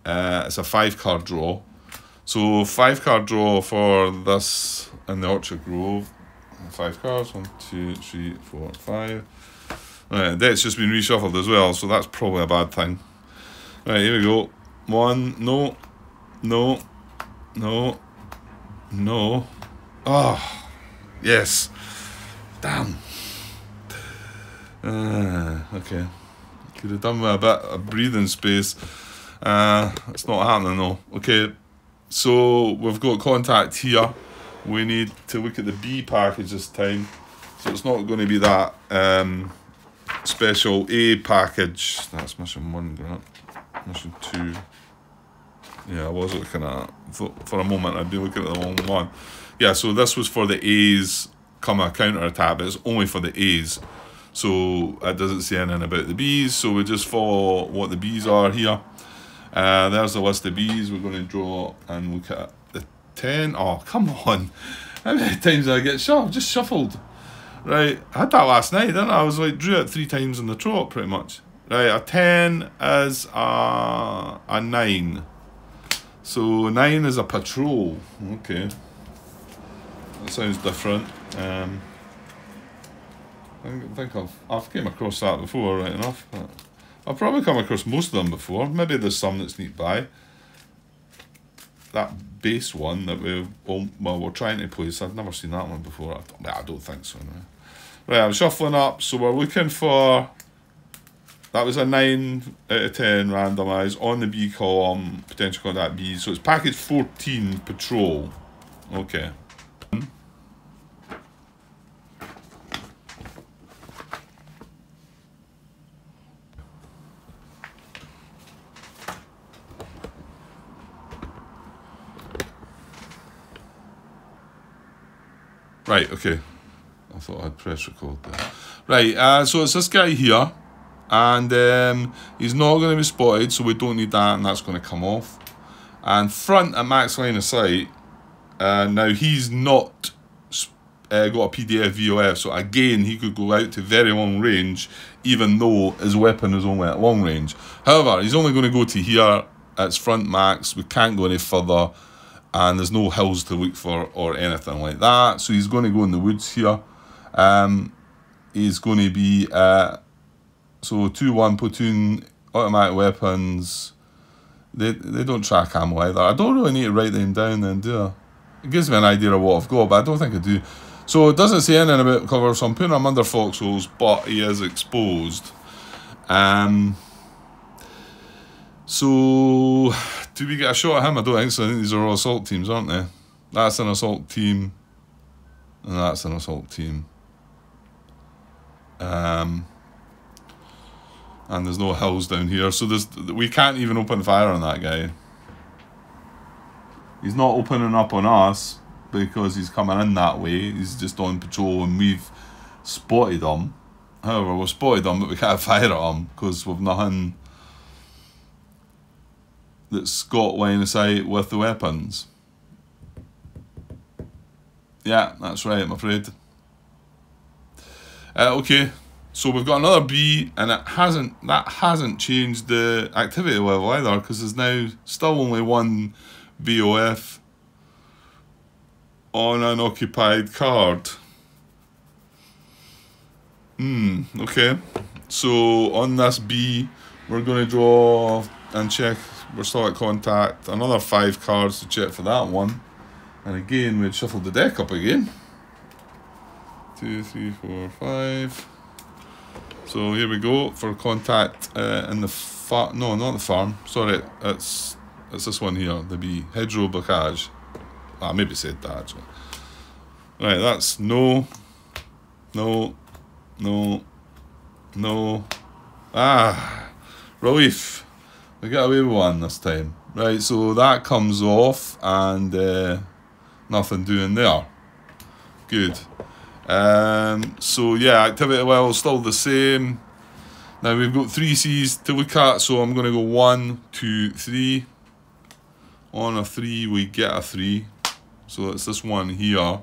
It's a 5 card draw. So 5 card draw for this in the Orchard Grove. 5 cards, 1, 2, 3, 4, 5. Right, that's just been reshuffled as well, so that's probably a bad thing. Right, here we go. 1, no. Oh, yes. Damn. Okay. Could have done with a bit of breathing space. It's not happening though. Okay, so we've got contact here. We need to look at the B package this time. So it's not going to be that special A package. That's mission 1, Grant. Mission 2. Yeah, I was looking at for a moment. I'd be looking at the wrong one. Yeah, so this was for the A's come a counter attack, but it's only for the A's. So it doesn't say anything about the B's. So we just follow what the B's are here. There's the list of B's. We're going to draw and look at the 10. Oh, come on. How many times did I get shuffled? Just shuffled. Right, I had that last night, didn't I? I was like, drew it 3 times in the trot, pretty much. Right, a 10 is a 9. So 9 is a patrol. Okay. That sounds different. I think I've came across that before, right enough. But I've probably come across most of them before. Maybe there's some that sneak by. That base one that we're trying to place, I've never seen that one before. I don't think so. No. Right, I'm shuffling up, so we're looking for... That was a 9 out of 10 randomised on the B column, potential contact B. So it's package 14, patrol. Okay. Right, okay. I thought I'd press record there. Right, so it's this guy here. And he's not going to be spotted, so we don't need that, and that's going to come off. And front at max line of sight. Now, he's not got a PDF VOF, so again, he could go out to very long range, even though his weapon is only at long range. However, he's only going to go to here. It's front max. We can't go any further. And there's no hills to look for or anything like that. So he's going to go in the woods here. He's going to be... so 2-1 platoon, automatic weapons. They don't track ammo either. I don't really need to write them down then, do I? It gives me an idea of what I've got, but I don't think I do. So it doesn't say anything about cover, so I'm putting him under foxholes, but he is exposed. So do we get a shot at him? I don't think so. I think these are all assault teams, aren't they? That's an assault team. And that's an assault team. And there's no hills down here, so we can't even open fire on that guy. He's not opening up on us because he's coming in that way. He's just on patrol and we've spotted him. However, we've spotted him, but we can't fire at him because we've nothing that's got line of sight with the weapons. Yeah, that's right, I'm afraid. Okay. So we've got another B, and that hasn't changed the activity level either, because there's now still only one BOF on an occupied card. Okay. So on this B, we're going to draw and check. We're still at contact. Another 5 cards to check for that one. And again, we'd shuffle the deck up again. 2, 3, 4, 5. So here we go for contact in the farm. No, not the farm. Sorry, it's this one here. The B. Hedgerow Bocage. I maybe said that actually. Right, that's no. Relief. We got away with one this time. Right, so that comes off and nothing doing there. Good. So yeah, activity level still the same. Now we've got 3 C's to look at, so I'm going to go 1, 2, 3. On a 3 we get a 3, so it's this one here.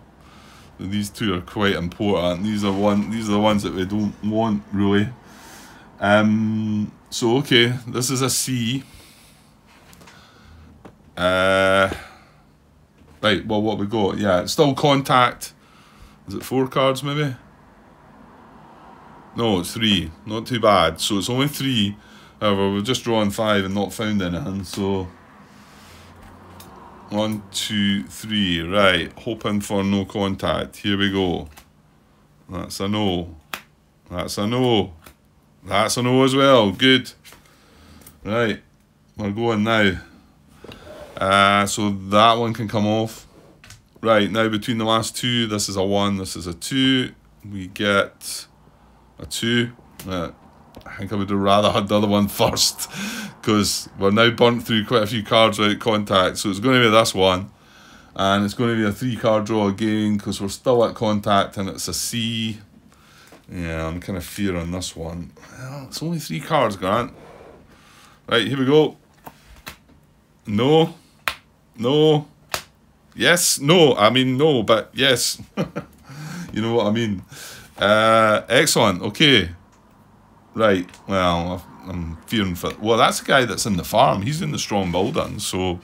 These 2 are quite important. These are the ones that we don't want really. So okay, this is a C. Right, well, what we got? Yeah, it's still contact. Is it 4 cards maybe? No, it's 3. Not too bad. So it's only 3. However, we've just drawn 5 and not found anything. So 1, 2, 3. Right. Hoping for no contact. Here we go. That's a no. That's a no. That's a no as well. Good. Right. We're going now. So that one can come off. Right, now between the last 2, this is a 1, this is a 2. We get a 2. I think I would have rather had the other one first, because we're now burnt through quite a few cards without contact. So it's going to be this one. And it's going to be a 3-card draw again, because we're still at contact and it's a C. Yeah, I'm kind of fearing this one. Well, it's only 3 cards, Grant. Right, here we go. No. No. Yes, no, I mean no, but yes. You know what I mean. Excellent, okay. Right, well, I'm fearing for... Well, that's the guy that's in the farm. He's in the strong building, so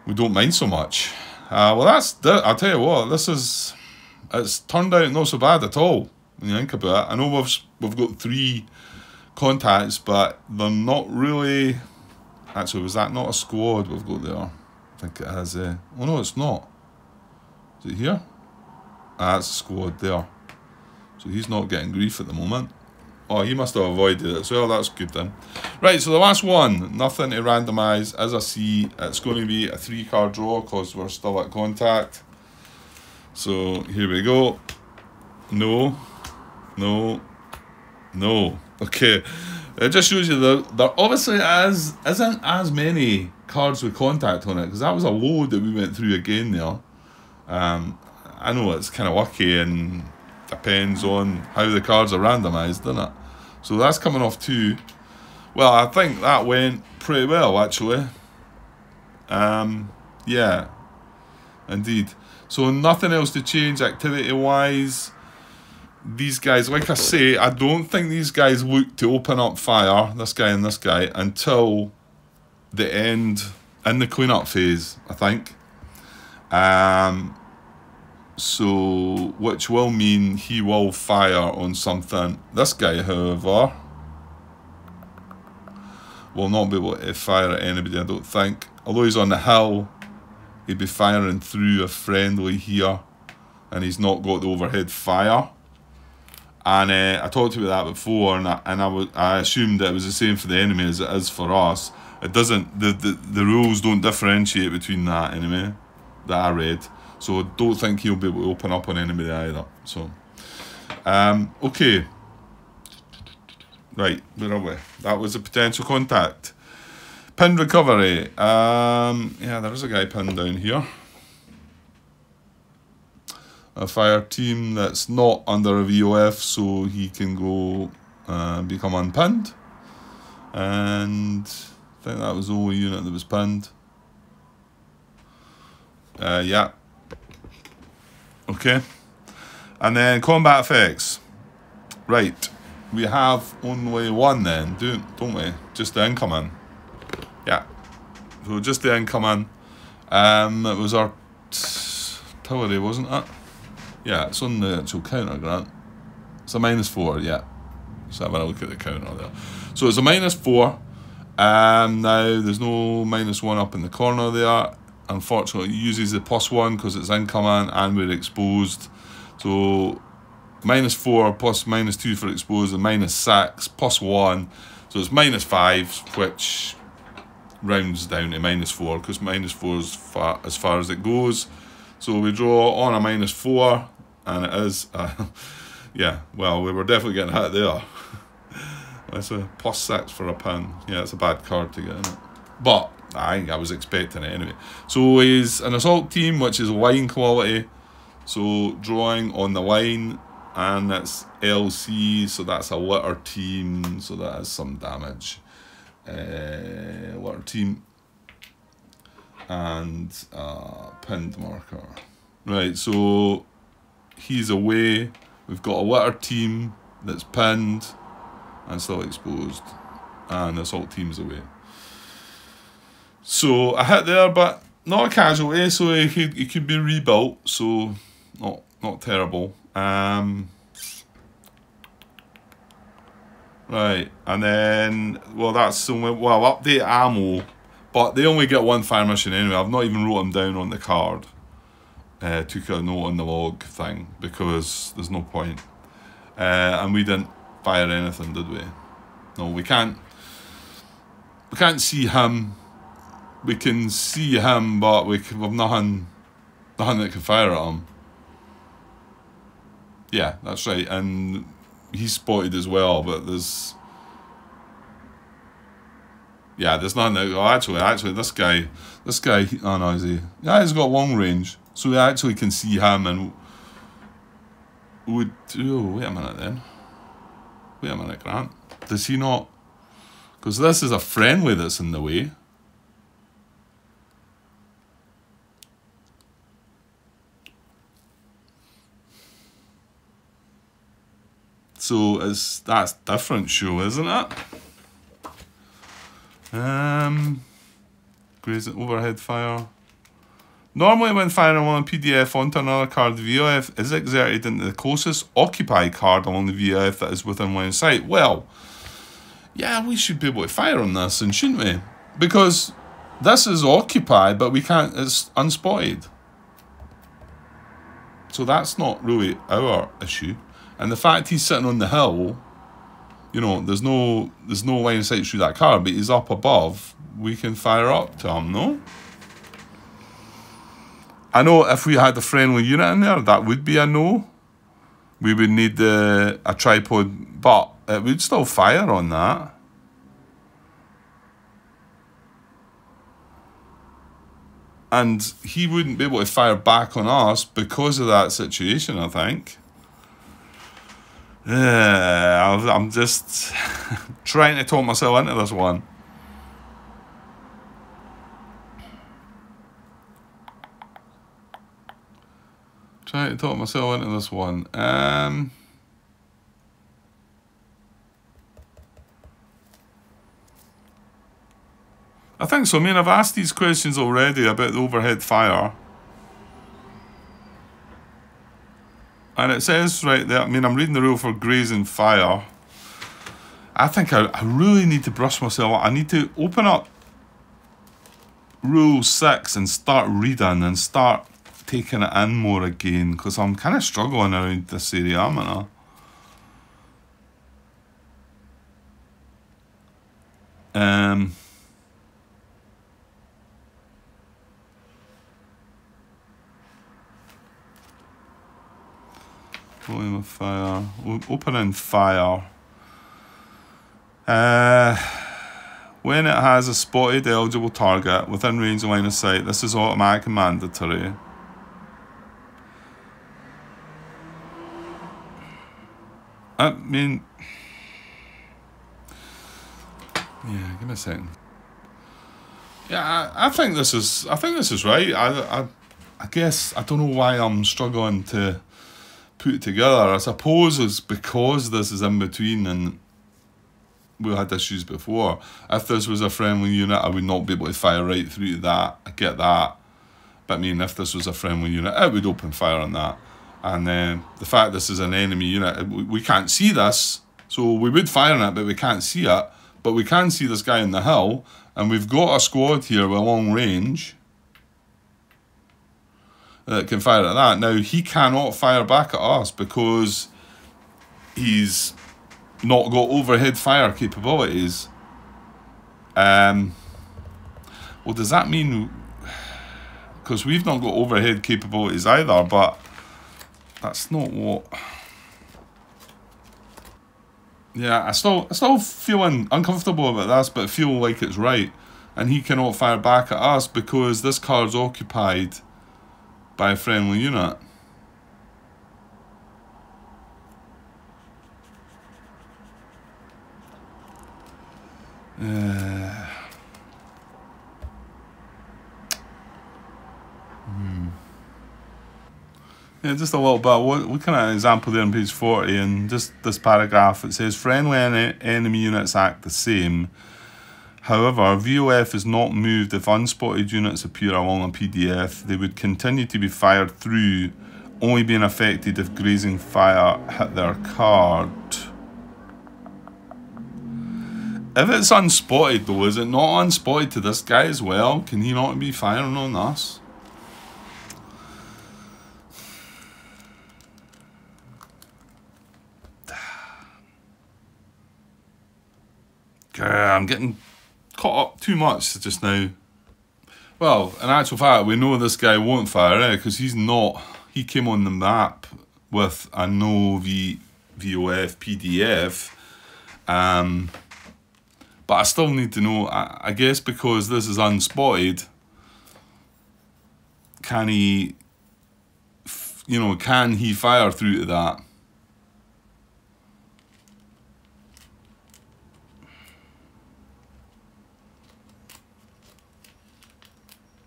we don't mind so much. Well, I'll tell you what, it's turned out not so bad at all, when you think about it. I know we've got 3 contacts, but they're not really... Actually, was that not a squad we've got there? I think it has oh no, it's not. Is it here? That's a squad there. So he's not getting grief at the moment. Oh, he must have avoided it as well. That's good then. Right, so the last one, nothing to randomise. As I see, it's going to be a 3-card draw because we're still at contact. So here we go. No. No. No. Okay. It just shows you there obviously isn't as many cards with contact on it, because that was a load that we went through again there. I know it's kind of lucky and depends on how the cards are randomised, doesn't it? So that's coming off 2. Well, I think that went pretty well, actually. Yeah, indeed. So nothing else to change activity-wise. These guys, like I say, I don't think these guys look to open up fire, this guy and this guy, until the end, in the clean-up phase, I think. So, which will mean he will fire on something. This guy, however, will not be able to fire at anybody, I don't think. Although he's on the hill, he'd be firing through a friendly here, and he's not got the overhead fire. And I talked about that before, and I assumed that it was the same for the enemy as it is for us. It doesn't. The rules don't differentiate between that anyway, that I read. So I don't think he'll be able to open up on anybody either. So, okay. Right, where are we? That was a potential contact. Pin recovery. Yeah, there is a guy pinned down here. A fire team that's not under a VOF, so he can go become unpinned. And I think that was the only unit that was pinned. Yeah. Okay. And then combat effects. Right. We have only one then, don't we? Just the incoming. Yeah. So just the incoming. It was our artillery, wasn't it? Yeah, it's on the actual counter, Grant. It's a -4, yeah. Let's have a look at the counter there. So it's a -4. Now there's no -1 up in the corner there. Unfortunately, it uses the +1 because it's incoming and we're exposed. So -4 plus -2 for exposed and -6 +1. So it's -5, which rounds down to -4 because -4 is as far as it goes. So we draw on a -4, and it is, yeah, well, we were definitely getting hit there. That's a +6 for a pin. Yeah, it's a bad card to get, isn't it? But I think I was expecting it anyway. So he's an assault team, which is line quality. So drawing on the line, and that's LC, so that's a litter team, so that has some damage. Litter team. And pinned marker. Right, so he's away. We've got a litter team that's pinned and still exposed, and the assault team's away. So a hit there, but not a casualty, so he could be rebuilt, so not terrible. Right, and then, well, that's update ammo. But they only get one fire mission anyway. I've not even wrote them down on the card. Took a note on the log thing because there's no point. And we didn't fire anything, did we? No, we can't. We can't see him. We can see him, but we've nothing that can fire at him. Yeah, that's right. And he's spotted as well, but there's. Yeah, there's nothing. Oh, actually, this guy. Oh no, is he? Yeah, he's got long range, so we actually can see him and would. Oh, wait a minute then. Wait a minute, Grant. Does he not? Because this is a friendly that's in the way. So that's different, show, isn't it? Grazing overhead fire. Normally when firing one PDF onto another card, the VOF is exerted into the closest occupied card along the VOF that is within line of sight. Well, yeah, we should be able to fire on this, and shouldn't we? Because this is occupied, but we can't, it's unspotted. So that's not really our issue. And the fact he's sitting on the hill, you know, there's no line of sight through that card, but he's up above. We can fire up to him, no? I know if we had a friendly unit in there, that would be a no. We would need a tripod, but it would still fire on that. And he wouldn't be able to fire back on us because of that situation, I think. I'm just trying to talk myself into this one. Trying to talk myself into this one. I think so. I mean, I've asked these questions already about the overhead fire. And it says right there, I mean, I'm reading the rule for grazing fire. I think I really need to brush myself up. I need to open up Rule 6 and start reading and start taking it in more again, because I'm kind of struggling around this area, am I? Volume of fire, opening fire. When it has a spotted eligible target within range of line of sight, this is automatic and mandatory. I mean, yeah, give me a second. Yeah, I think this is right. I guess I don't know why I'm struggling to put it together. I suppose it's because this is in between and we had issues before. If this was a friendly unit, I would not be able to fire right through to that. I get that. But I mean, if this was a friendly unit, it would open fire on that. And the fact this is an enemy unit, we can't see this. So we would fire on it, but we can't see it. But we can see this guy on the hill. And we've got a squad here with long range that can fire at that. Now, he cannot fire back at us because he's not got overhead fire capabilities. Well, does that mean... Because we've not got overhead capabilities either, but that's not what... Yeah, I still feeling uncomfortable about this, but feel like it's right. And he cannot fire back at us because this card's occupied by a friendly unit. Yeah, just a little bit. What kind of example there on page 40 and just this paragraph? It says friendly enemy units act the same. However, VOF is not moved if unspotted units appear along a PDF. They would continue to be fired through, only being affected if grazing fire hit their card. If it's unspotted though, is it not unspotted to this guy as well? Can he not be firing on us? I'm getting caught up too much just now. Well, in actual fact, we know this guy won't fire, because he's not. He came on the map with a no VOF PDF. But I still need to know, I guess because this is unspotted, can he, can he fire through to that?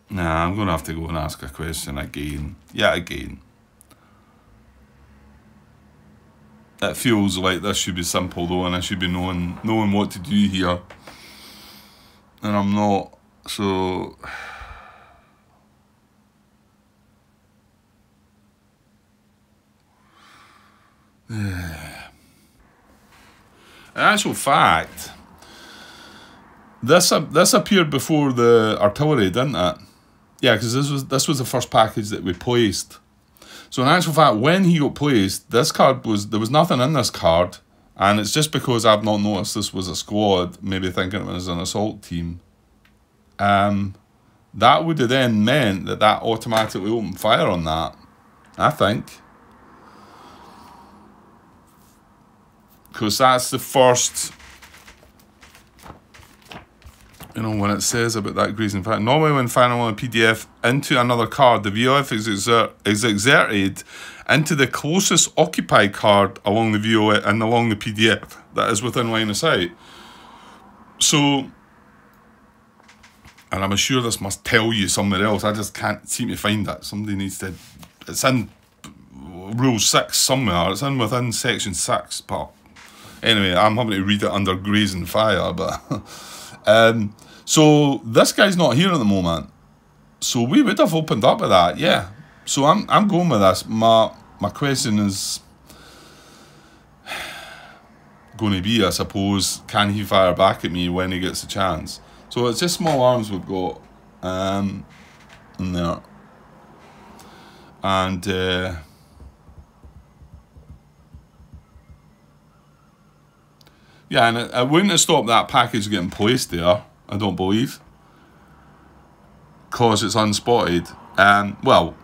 Nah, I'm going to have to go and ask a question again. Yeah, again. It feels like this should be simple though, and I should be knowing what to do here. And I'm not, so... In actual fact, this appeared before the artillery, didn't it? Yeah, because this was the first package that we placed. So in actual fact, when he got placed, there was nothing in this card, and it's just because I've not noticed this was a squad, maybe thinking it was an assault team. That would have then meant that automatically opened fire on that, I think. Because that's the first you know, when it says about that grazing fire, normally when firing on a PDF into another card, the VOF is exerted into the closest occupied card along the VOF and along the PDF that is within line of sight. So, and I'm sure this must tell you somewhere else. I just can't seem to find that. Somebody needs to. It's in Rule 6 somewhere. It's in within Section 6. But anyway, I'm having to read it under grazing fire. But so this guy's not here at the moment. So we would have opened up with that, yeah. So I'm going with this. My question is going to be, I suppose, can he fire back at me when he gets a chance? So it's just small arms we've got in there. And yeah, and it wouldn't have stopped that package getting placed there, I don't believe, because it's unspotted. Well,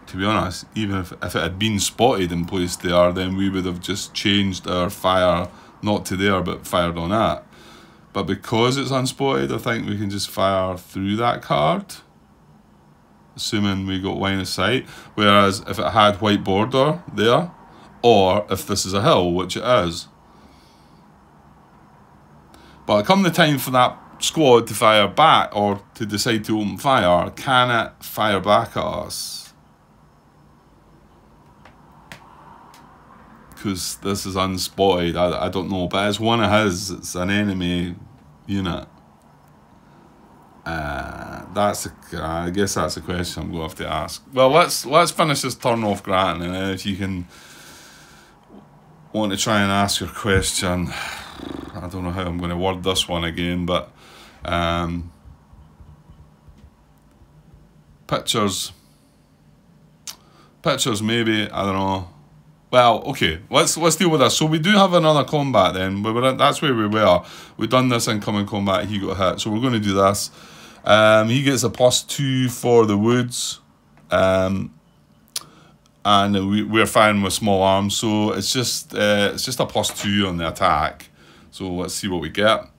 to be honest, even if it had been spotted and placed there, then we would have just changed our fire, not to there, but fired on that. But because it's unspotted, I think we can just fire through that card, assuming we got line of sight. Whereas if it had white border there, or if this is a hill, which it is. But come the time for that squad to fire back, or to decide to open fire, can it fire back at us? Because this is unspotted, I don't know, but it's one of his, it's an enemy unit. I guess that's a question I'm going to have to ask. Well, let's finish this turn off, Grant, and then if you can want to try and ask your question, I don't know how I'm going to word this one again, but pictures maybe, I don't know. Well, okay, let's deal with this. So we do have another combat then. That's where we were. We've done this incoming combat, he got hit. So we're going to do this. He gets a +2 for the woods. And we're firing with small arms. So it's just a +2 on the attack. So let's see what we get.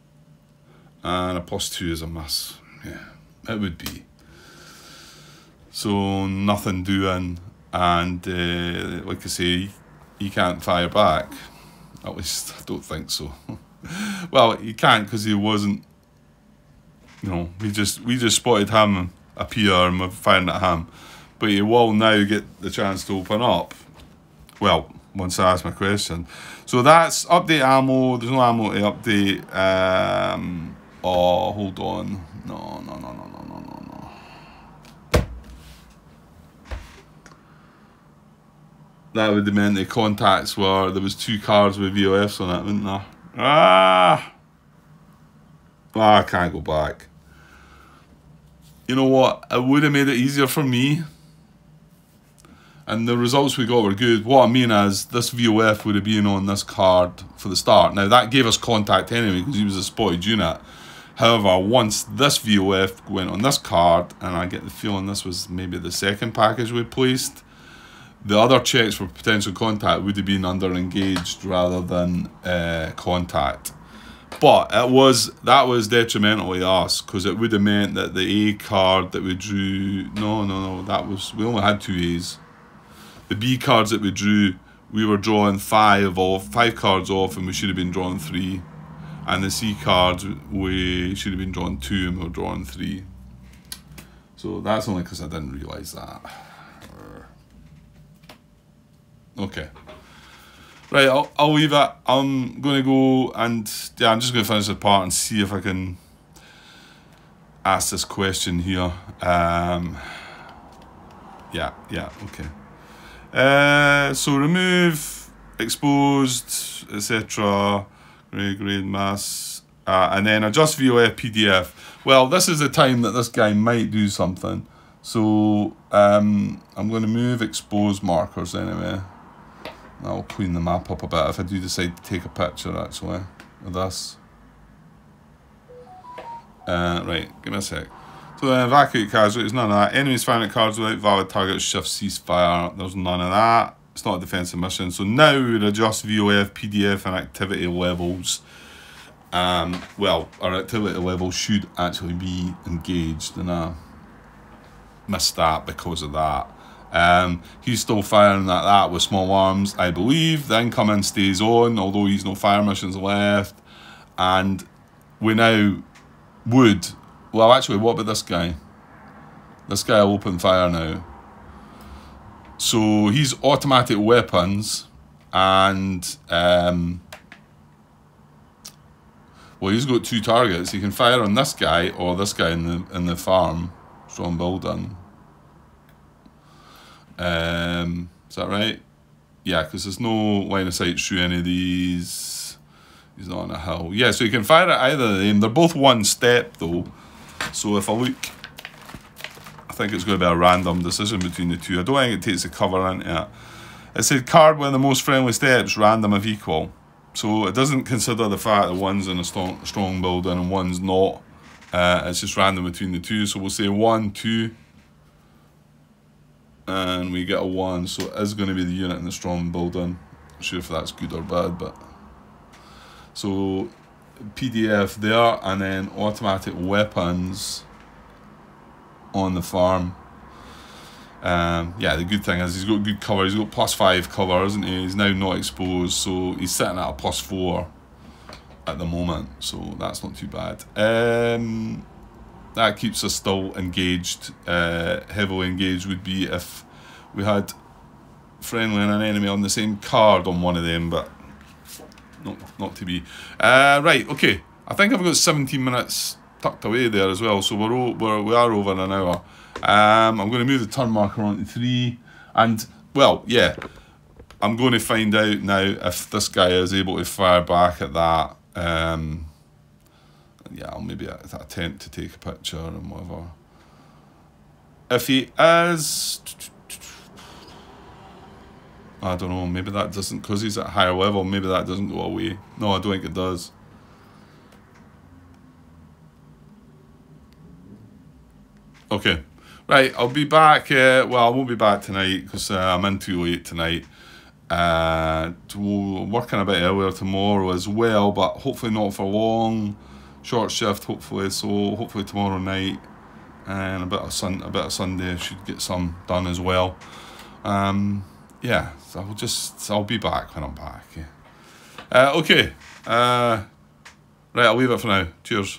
And a +2 is a miss. Yeah, it would be. So nothing doing. And like I say, he can't fire back. At least I don't think so. Well, he can't because he wasn't. You know, we just spotted him appear and we're firing at him. But he will now get the chance to open up. Well, once I ask my question. So that's update ammo. There's no ammo to update. Oh, hold on. No. That would have meant the contacts were, there was 2 cards with VOFs on it, wouldn't there? I can't go back. You know what? It would have made it easier for me. And the results we got were good. What I mean is, this VOF would have been on this card for the start. Now, that gave us contact anyway, because he was a spotted unit. However, once this VOF went on this card, and I get the feeling this was maybe the second package we placed, the other checks for potential contact would have been under engaged rather than contact. But that was detrimental to us, because it would have meant that the A card that we drew, we only had 2 A's. The B cards that we drew, we were drawing 5 cards off, and we should have been drawing 3. And the C cards, we should have been drawing 2, and we were drawing 3. So that's only because I didn't realise that. Okay. Right, I'll leave it. I'm going to go and, yeah, I'm just going to finish the part and see if I can ask this question here. Yeah, okay. So remove, exposed, etc. Grade mass, and then adjust VOF PDF. Well, this is the time that this guy might do something. So I'm going to move exposed markers anyway. That'll clean the map up a bit if I do decide to take a picture actually of this. Right, give me a sec. So then evacuate casualties, none of that. Enemies firing at cards without valid target, shift, ceasefire. There's none of that. It's not a defensive mission. So now we would adjust VOF, PDF and activity levels. well, our activity level should actually be engaged, and I missed that because of that. He's still firing at that with small arms, I believe. The incoming stays on, although he's no fire missions left. And we now would... Well, actually, what about this guy? This guy will open fire now. So he's automatic weapons, and... well, he's got 2 targets. He can fire on this guy or this guy in the farm. Strong building. Is that right? Yeah, because there's no line of sight through any of these. He's not on a hill. Yeah, so you can fire at either of them. They're both one step though. So if I look, I think it's going to be a random decision between the two. I don't think it takes the cover into it. It said card with the most friendly steps, random if equal. So it doesn't consider the fact that one's in a strong building and one's not. It's just random between the two. So we'll say 1, 2. And we get a 1, so it is going to be the unit in the strong building. Not sure if that's good or bad, but... So, PDF there, and then automatic weapons on the farm. Yeah, the good thing is he's got good cover. He's got +5 cover, isn't he? He's now not exposed, so he's sitting at a +4 at the moment, so that's not too bad. That keeps us still engaged. Heavily engaged would be if we had friendly and an enemy on the same card on one of them, but not to be. Right, okay. I think I've got 17 minutes tucked away there as well, so we are over an hour. I'm going to move the turn marker onto 3, and well, yeah, I'm going to find out now if this guy is able to fire back at that. Yeah, I'll maybe attempt to take a picture and whatever. If he is, I don't know, maybe that doesn't, because he's at a higher level, maybe that doesn't go away. No, I don't think it does. Okay, right, I'll be back, well, I won't be back tonight, because I'm in too late tonight. Working a bit earlier tomorrow as well, but hopefully not for long. Short shift, hopefully. So hopefully tomorrow night and a bit of Sunday I should get some done as well. Yeah, so I'll be back when I'm back. Yeah. Okay. Right, I'll leave it for now. Cheers.